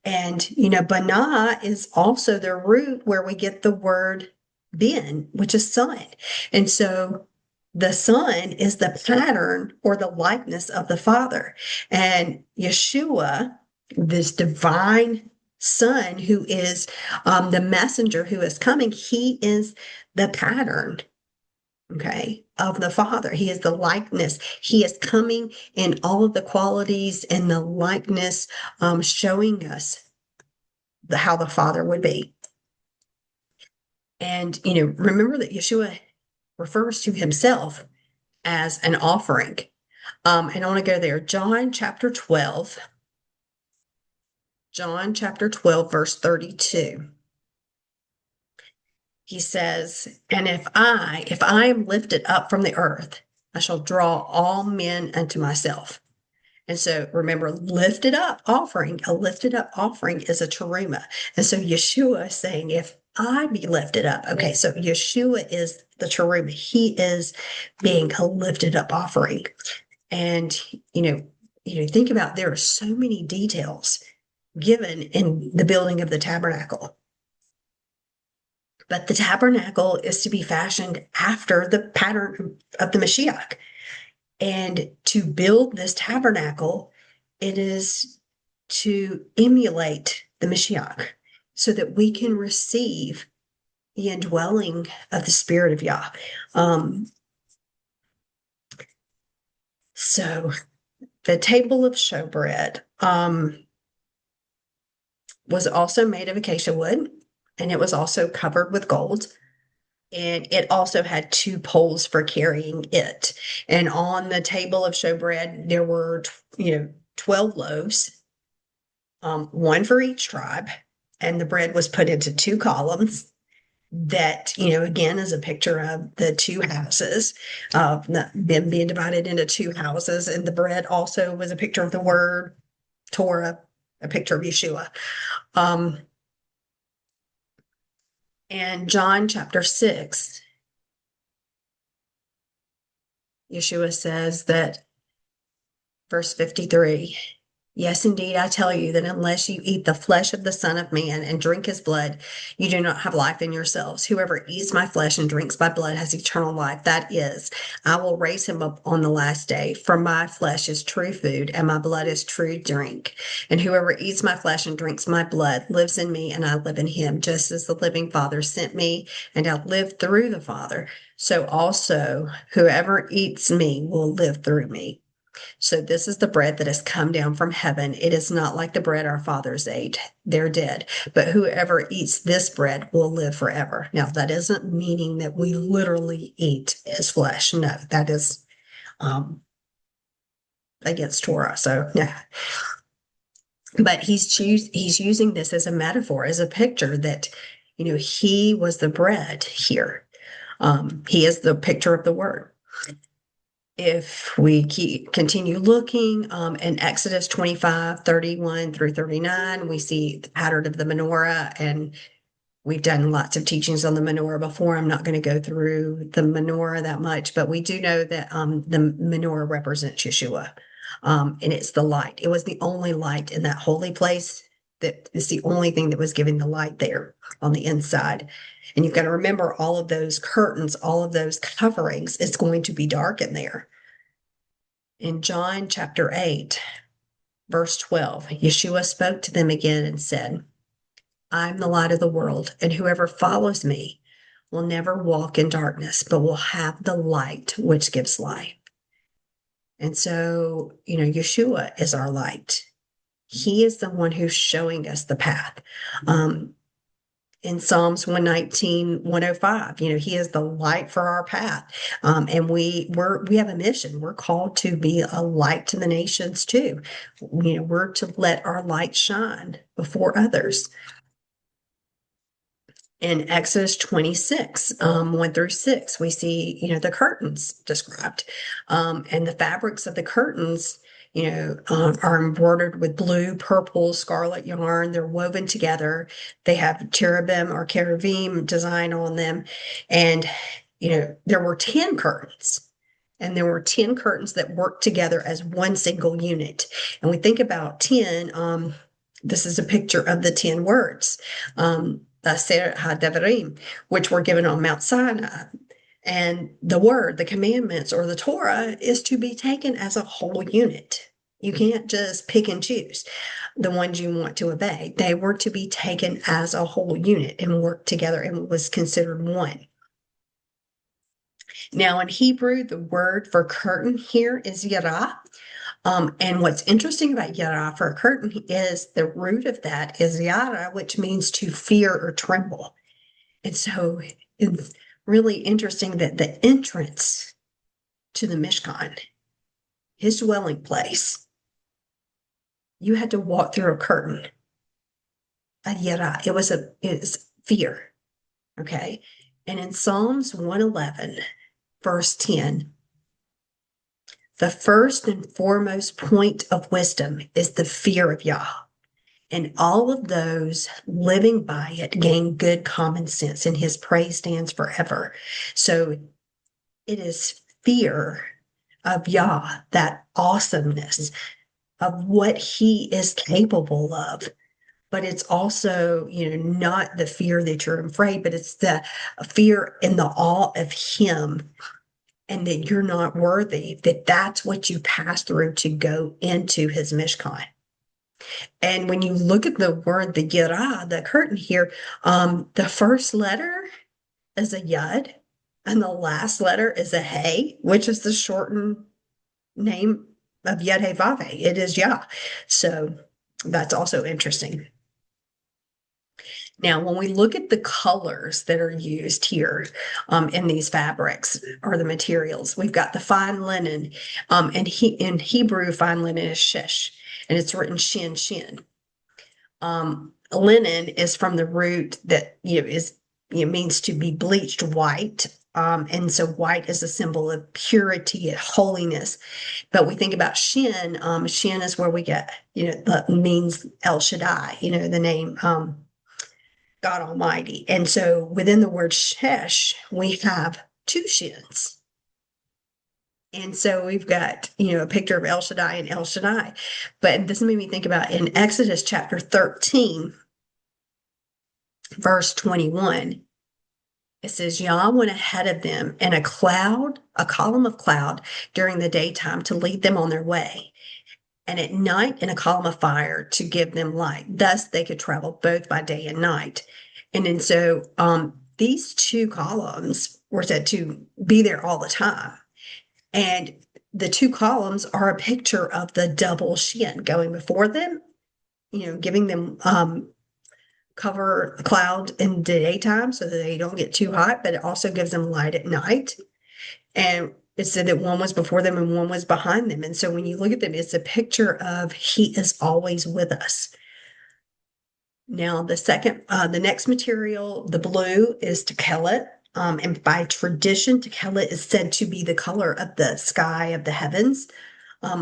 and, Bana is also the root where we get the word Ben, which is son. And so the son is the pattern or the likeness of the father. And Yeshua, this divine son who is the messenger who is coming, he is the pattern, okay, of the Father. He is the likeness. He is coming in all of the qualities and the likeness, showing us how the Father would be. And, remember that Yeshua refers to himself as an offering. And I want to go there. John chapter 12, verse 32. He says, and if I am lifted up from the earth, I shall draw all men unto myself. And so remember, a lifted up offering is a terumah. And so Yeshua is saying, if I be lifted up, okay, so Yeshua is the terumah. He is being a lifted up offering. And, think about there are so many details given in the building of the tabernacle. But the tabernacle is to be fashioned after the pattern of the Mashiach. And to build this tabernacle, it is to emulate the Mashiach so that we can receive the indwelling of the Spirit of Yah. So the table of showbread was also made of acacia wood, and it was also covered with gold. And it also had two poles for carrying it. And on the table of showbread, there were, 12 loaves, one for each tribe. And the bread was put into two columns that, again, is a picture of the two houses, of them being divided into two houses. And the bread also was a picture of the word Torah, a picture of Yeshua. And John chapter 6, Yeshua says that, verse 53, yes, indeed, I tell you that unless you eat the flesh of the Son of Man and drink his blood, you do not have life in yourselves. Whoever eats my flesh and drinks my blood has eternal life. That is, I will raise him up on the last day. For my flesh is true food, and my blood is true drink. And whoever eats my flesh and drinks my blood lives in me, and I live in him, just as the living Father sent me, and I live through the Father. So also, whoever eats me will live through me. So this is the bread that has come down from heaven. It is not like the bread our fathers ate. They're dead. But whoever eats this bread will live forever. Now, that isn't meaning that we literally eat his flesh. No, that is against Torah. So, yeah. But he's using this as a metaphor, as a picture that, he was the bread here. He is the picture of the word. If we continue looking in Exodus 25, 31 through 39, we see the pattern of the menorah, and we've done lots of teachings on the menorah before. I'm not going to go through the menorah that much, but we do know that the menorah represents Yeshua, and it's the light. It was the only light in that holy place. That is the only thing that was giving the light there on the inside. And you've got to remember all of those curtains, all of those coverings, it's going to be dark in there. In John chapter 8, verse 12, Yeshua spoke to them again and said, I'm the light of the world, and whoever follows me will never walk in darkness, but will have the light which gives life. And so, Yeshua is our light. He is the one who's showing us the path. In Psalms 119, 105, he is the light for our path. And we have a mission. We're called to be a light to the nations too. We're to let our light shine before others. In Exodus 26, 1 through 6, we see, the curtains described. And the fabrics of the curtains, are embroidered with blue, purple, scarlet yarn. They're woven together. They have cherubim or cherubim design on them. And, there were 10 curtains. And there were 10 curtains that worked together as one single unit. And we think about 10, this is a picture of the 10 words, Aser HaDevarim, which were given on Mount Sinai. And the word, the commandments, or the Torah is to be taken as a whole unit. You can't just pick and choose the ones you want to obey. They were to be taken as a whole unit and work together and was considered one. Now, in Hebrew, the word for curtain here is yara. And what's interesting about yara for a curtain is the root of that is yara, which means to fear or tremble. And so it's really interesting that the entrance to the Mishkan, his dwelling place, you had to walk through a curtain, a yara. It's fear. Okay. And in Psalms 111, verse 10, the first and foremost point of wisdom is the fear of Yah. And all of those living by it gain good common sense, and his praise stands forever. So it is fear of Yah, that awesomeness of what he is capable of. But it's also, not the fear that you're afraid, but it's the fear and the awe of him, and that you're not worthy, that's what you pass through to go into his Mishkan. And when you look at the word, the Yirah, the curtain here, the first letter is a Yud, and the last letter is a Hey, which is the shortened name of Yud Hey Vave. It is Yah. So that's also interesting. Now, when we look at the colors that are used here in these fabrics or the materials, we've got the fine linen, and in Hebrew, fine linen is shesh, and it's written shin shin. Linen is from the root that means to be bleached white, and so white is a symbol of purity and holiness. But we think about shin. Shin is where we get that means El Shaddai. The name. God Almighty. And so within the word shesh, we have two shins. And so we've got, a picture of El Shaddai and El Shaddai. But this made me think about in Exodus chapter 13, verse 21, it says, Yah went ahead of them in a column of cloud during the daytime to lead them on their way, and at night in a column of fire to give them light. Thus they could travel both by day and night. And so these two columns were said to be there all the time. And the two columns are a picture of the double shin going before them, giving them cover cloud in the daytime so that they don't get too hot, but it also gives them light at night. And it said that one was before them and one was behind them. And so when you look at them, it's a picture of he is always with us. Now, the next material, the blue, is Tekelet. And by tradition, Tekelet is said to be the color of the sky of the heavens,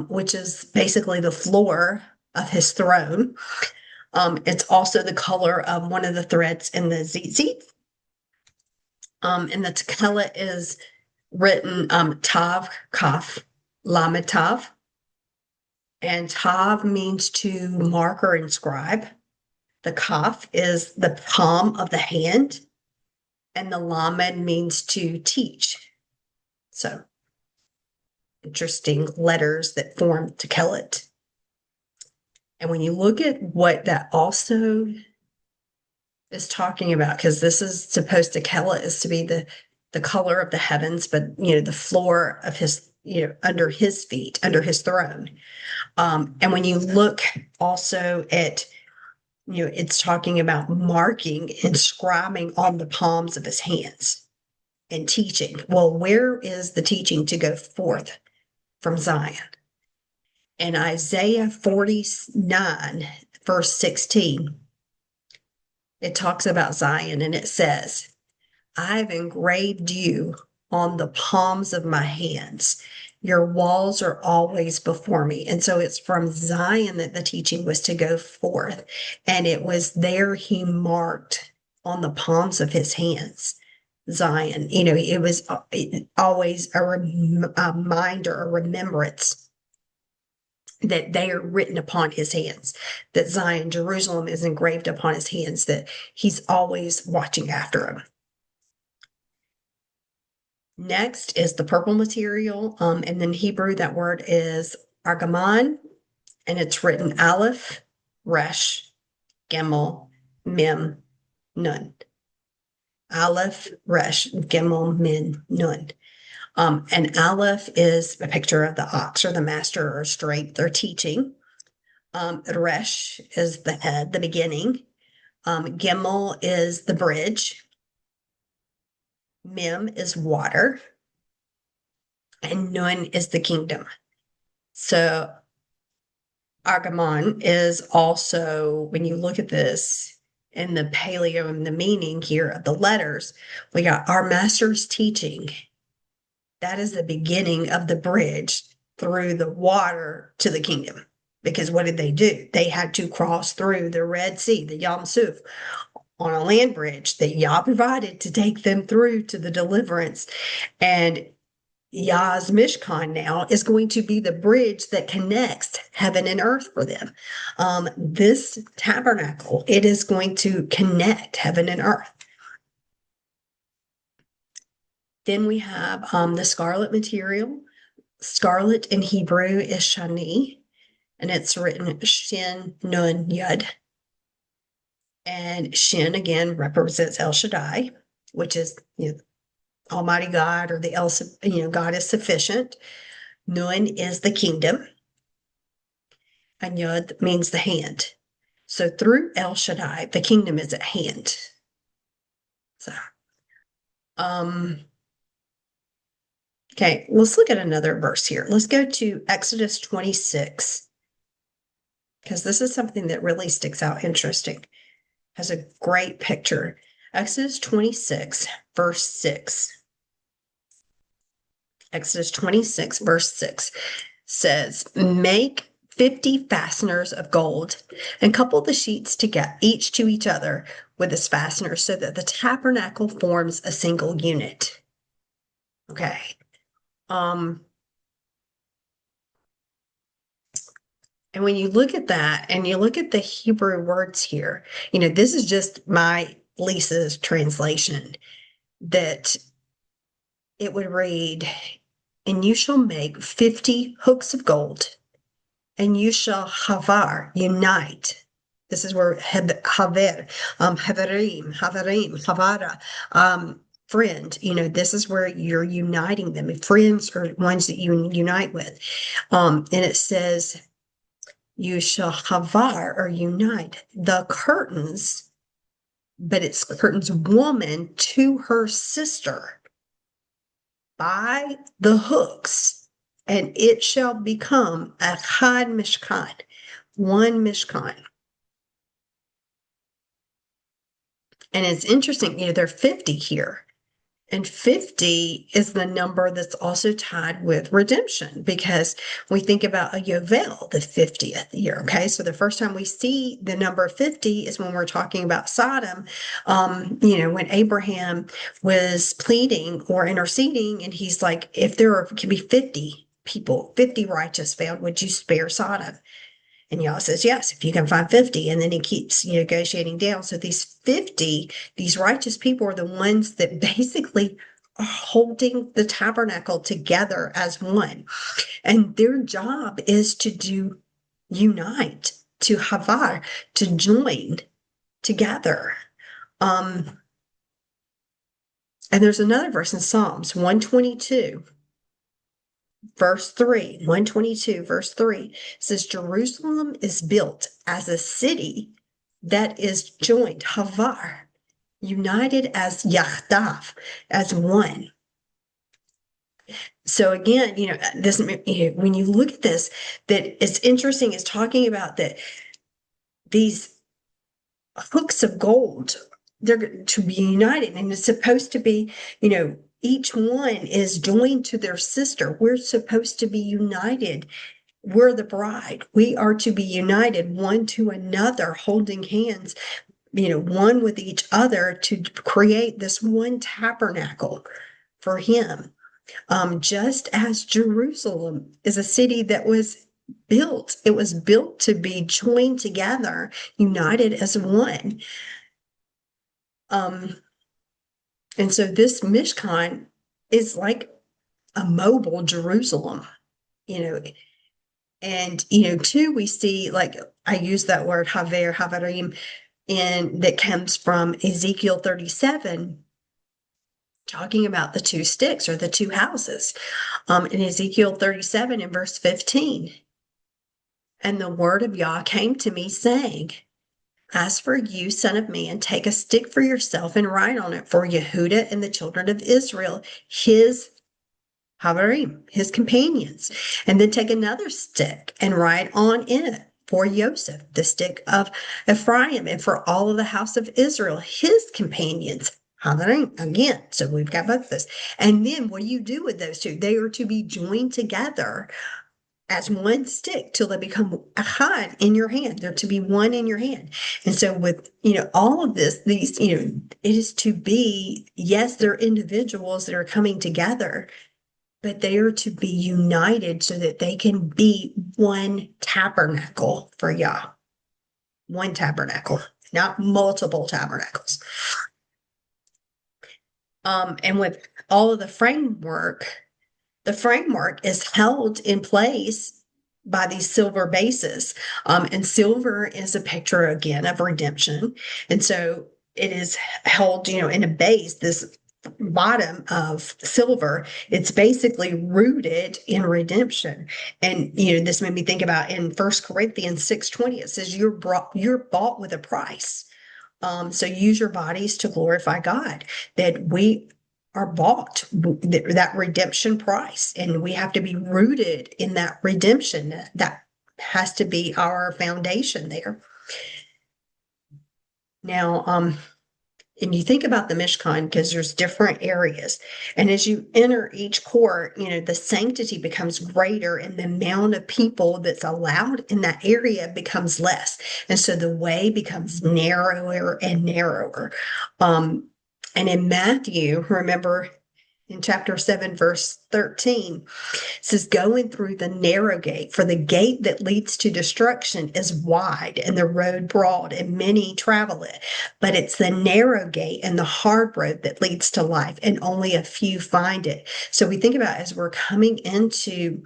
which is basically the floor of his throne. It's also the color of one of the threads in the tzitzit. And the Tekelet is written Tav, Kaf, Lamed Tav. And Tav means to mark or inscribe. The Kaf is the palm of the hand. And the Lamed means to teach. So, interesting letters that form Tekelet. And when you look at what that also is talking about, because this is supposed to, Tekelet is to be the color of the heavens, but the floor of his, under his feet, under his throne. And when you look also at, it's talking about marking, inscribing on the palms of his hands and teaching. Well, where is the teaching to go forth from Zion? In Isaiah 49, verse 16, it talks about Zion, and it says, I've engraved you on the palms of my hands. Your walls are always before me. And so it's from Zion that the teaching was to go forth. And it was there he marked on the palms of his hands Zion. It was always a reminder, a remembrance that they are written upon his hands, that Zion, Jerusalem is engraved upon his hands, that he's always watching after him. Next is the purple material. And in Hebrew, that word is argaman, and it's written Aleph, Resh, Gimel, Mem, Nun. Aleph, Resh, Gimel, Mem, Nun. And Aleph is a picture of the ox or the master or straight they're teaching. Resh is the head, the beginning. Gimel is the bridge. Mem is water. And Nun is the kingdom. So Agamon is also, when you look at this in the paleo and the meaning here of the letters, we got our master's teaching. That is the beginning of the bridge through the water to the kingdom. Because what did they do? They had to cross through the Red Sea, the Yam Suf, on a land bridge that Yah provided to take them through to the deliverance. And Yah's Mishkan now is going to be the bridge that connects heaven and earth for them. This tabernacle, it is going to connect heaven and earth. Then we have the scarlet material. Scarlet in Hebrew is shani, and it's written Shin Nun Yud. And Shin again represents El Shaddai, which is Almighty God, or the God is sufficient. Nun is the kingdom, and Yod means the hand. So through El Shaddai, the kingdom is at hand. So, okay, let's look at another verse here. Let's go to Exodus 26, because this is something that really sticks out interesting. Has a great picture. Exodus 26, verse 6. Exodus 26, verse 6 says, make 50 fasteners of gold and couple the sheets together, each to each other with its fasteners, so that the tabernacle forms a single unit. Okay. And when you look at that and you look at the Hebrew words here, this is just my Lisa's translation, that it would read, and you shall make 50 hooks of gold, and you shall havar, unite. This is where haver, haverim, havara, friend. This is where you're uniting them. Friends are ones that you unite with. And it says, you shall havar, or unite the curtains, but it's curtains woman to her sister by the hooks, and it shall become a Chad Mishkan, one Mishkan. And it's interesting, there are 50 here. And 50 is the number that's also tied with redemption, because we think about a Yovel, the 50th year. Okay. So the first time we see the number 50 is when we're talking about Sodom, when Abraham was pleading or interceding, and he's like, if there can be 50 people, 50 righteous found, would you spare Sodom? And Yah says, yes, if you can find 50. And then he keeps negotiating down. So these 50, these righteous people are the ones that basically are holding the tabernacle together as one. And their job is to unite, to havar, to join together. And there's another verse in Psalms 122. Verse 3, 122, verse 3 says, Jerusalem is built as a city that is joined, havar, united as yachdav, as one. So again, this, when you look at this, that it's interesting, it's talking about that these hooks of gold, they're to be united, and it's supposed to be, each one is joined to their sister. We're supposed to be united. We're the bride. We are to be united one to another, holding hands, one with each other to create this one tabernacle for him. Just as Jerusalem is a city that was built, it was built to be joined together, united as one. And so this Mishkan is like a mobile Jerusalem, you know, and too, we see, like, I use that word havarim, and that comes from Ezekiel 37, talking about the two sticks or the two houses. In Ezekiel 37 in verse 15, and the word of Yah came to me saying, as for you, son of man, take a stick for yourself and write on it for Yehuda and the children of Israel, his Havarim, his companions. And then take another stick and write on it for Joseph, the stick of Ephraim, and for all of the house of Israel, his companions. Havarim, again. So we've got both of this. And then what do you do with those two? They are to be joined together as one stick till they become achad in your hand. They're to be one in your hand. And so with, all of this, these, it is to be, yes, they're individuals that are coming together, but they are to be united so that they can be one tabernacle for Yah. One tabernacle, not multiple tabernacles. And with all of the framework is held in place by these silver bases. And silver is a picture, again, of redemption. And so it is held, in a base, this bottom of silver. It's basically rooted in redemption. And, this made me think about in 1 Corinthians 6:20, it says you're bought with a price. So use your bodies to glorify God, that we are bought that redemption price, and we have to be rooted in that redemption. That has to be our foundation there. Now, and you think about the Mishkan, because there's different areas. And as you enter each court, the sanctity becomes greater and the amount of people that's allowed in that area becomes less. And so the way becomes narrower and narrower. And in Matthew, remember in chapter 7, verse 13, it says, going through the narrow gate, for the gate that leads to destruction is wide and the road broad, and many travel it. But it's the narrow gate and the hard road that leads to life, and only a few find it. So we think about, as we're coming into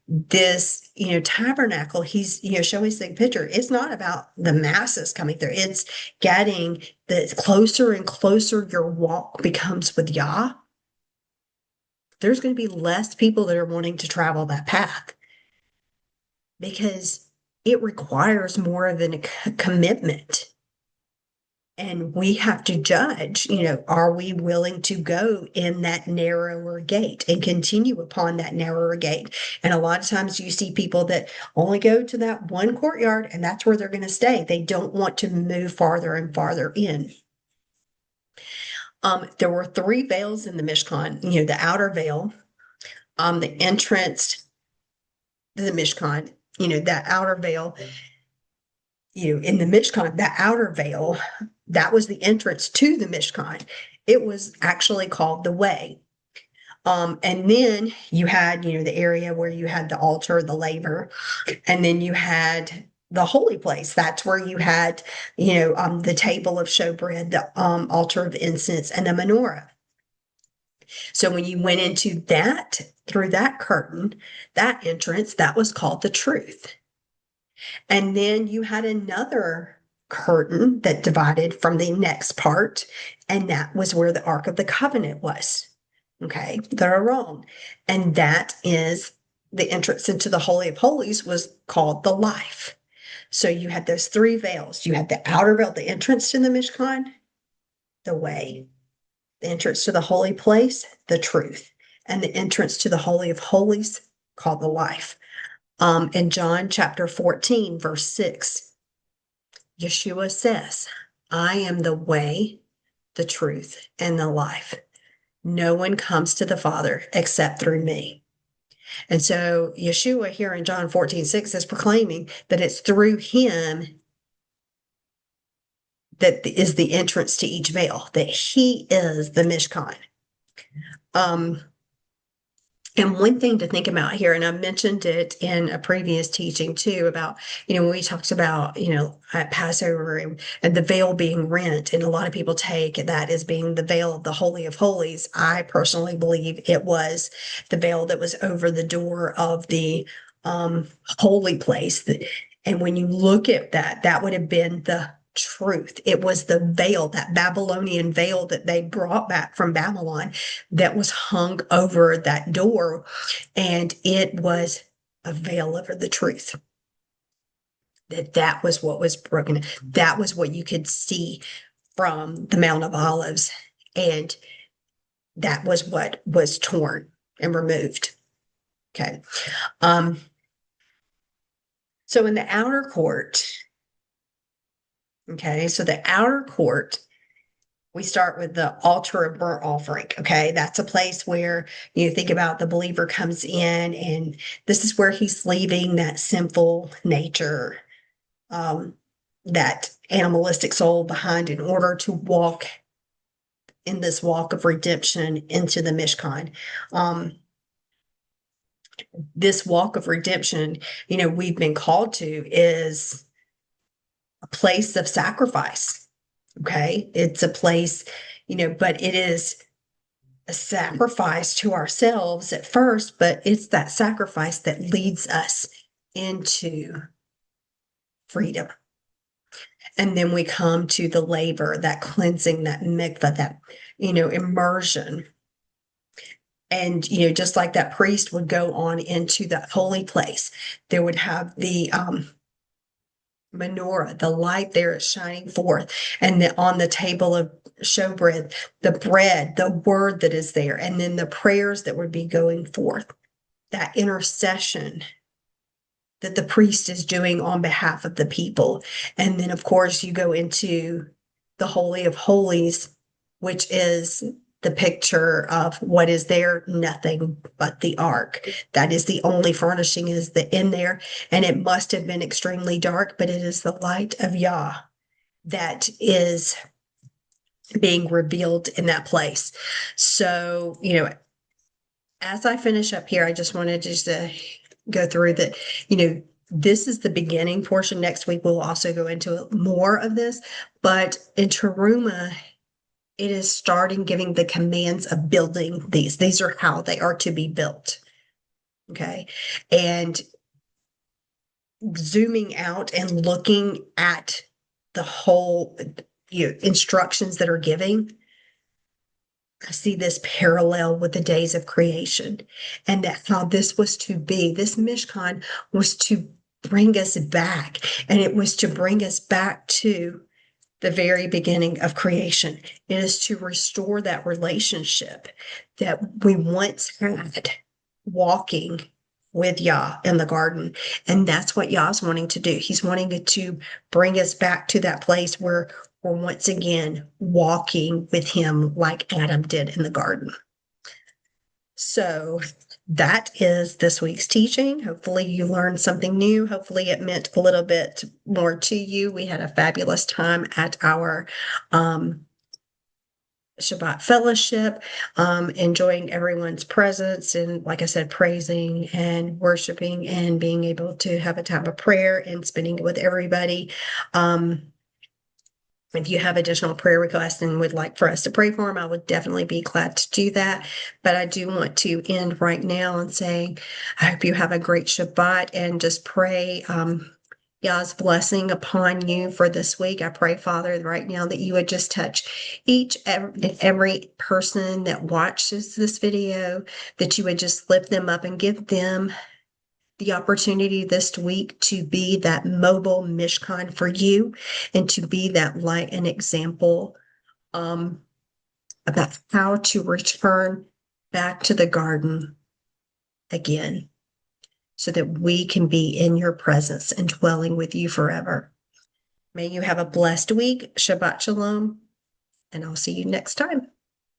this, tabernacle, he's, showing us the picture. It's not about the masses coming through. It's getting the closer and closer your walk becomes with Yah. There's going to be less people that are wanting to travel that path because it requires more of a commitment. And we have to judge, are we willing to go in that narrower gate and continue upon that narrower gate? And a lot of times you see people that only go to that one courtyard and that's where they're going to stay. They don't want to move farther and farther in. There were 3 veils in the Mishkan, the outer veil, the entrance to the Mishkan, that outer veil, in the Mishkan, that outer veil, that was the entrance to the Mishkan. It was actually called the way. And then you had, the area where you had the altar, the laver, and then you had the holy place. That's where you had, the table of showbread, the altar of incense, and the menorah. So when you went into that, through that curtain, that entrance, that was called the truth. And then you had another curtain that divided from the next part, and that was where the Ark of the Covenant was. Okay, the Aron. And that is the entrance into the Holy of Holies, was called the life. So you had those 3 veils. You had the outer veil, the entrance to the Mishkan, the way, the entrance to the holy place, the truth, and the entrance to the Holy of Holies, called the life. In John chapter 14, verse 6, Yeshua says, I am the way, the truth, and the life. No one comes to the Father except through me. And so Yeshua here in John 14, 6 is proclaiming that it's through him that is the entrance to each veil, that he is the Mishkan. And one thing to think about here, and I mentioned it in a previous teaching too, about, when we talked about, at Passover and the veil being rent, and a lot of people take that as being the veil of the Holy of Holies. I personally believe it was the veil that was over the door of the holy place. And when you look at that, that would have been the truth. It was the veil, that Babylonian veil that they brought back from Babylon, that was hung over that door. And it was a veil over the truth. That was what was broken. That was what you could see from the Mount of Olives. And that was what was torn and removed. Okay. So in the outer court, okay, so the outer court, we start with the altar of burnt offering. Okay, that's a place where you think about the believer comes in, and this is where he's leaving that sinful nature, that animalistic soul behind, in order to walk in this walk of redemption into the Mishkan. This walk of redemption, we've been called to, is a place of sacrifice. Okay. It's a place, but it is a sacrifice to ourselves at first, but it's that sacrifice that leads us into freedom. And then we come to the labor, that cleansing, that mikvah, that, immersion. And, just like that priest would go on into the holy place, there would have the menorah, the light there is shining forth, and on the table of showbread, the bread, the word that is there, and then the prayers that would be going forth, that intercession that the priest is doing on behalf of the people. And then, of course, you go into the Holy of Holies, which is the picture of what is there, nothing but the ark. That is the only furnishing is in there. And it must have been extremely dark, but it is the light of Yah that is being revealed in that place. So, as I finish up here, I just wanted just to go through that, this is the beginning portion. Next week, we'll also go into more of this. But in Terumah, it is starting giving the commands of building these. These are how they are to be built. Okay. And zooming out and looking at the whole instructions that are giving, I see this parallel with the days of creation, and that how this was to be. This Mishkan was to bring us back, and it was to bring us back to the very beginning of creation. It is to restore that relationship that we once had walking with Yah in the garden. And that's what Yah's wanting to do. He's wanting to bring us back to that place where we're once again walking with him like Adam did in the garden. So that is this week's teaching. Hopefully you learned something new. Hopefully it meant a little bit more to you. We had a fabulous time at our Shabbat fellowship, enjoying everyone's presence, and like I said, praising and worshiping and being able to have a time of prayer and spending it with everybody. If you have additional prayer requests and would like for us to pray for them, I would definitely be glad to do that. But I do want to end right now and say, I hope you have a great Shabbat, and just pray God's blessing upon you for this week. I pray, Father, right now that you would just touch every person that watches this video, that you would just lift them up and give them the opportunity this week to be that mobile Mishkan for you, and to be that light and example about how to return back to the garden again, so that we can be in your presence and dwelling with you forever. May you have a blessed week. Shabbat Shalom, and I'll see you next time.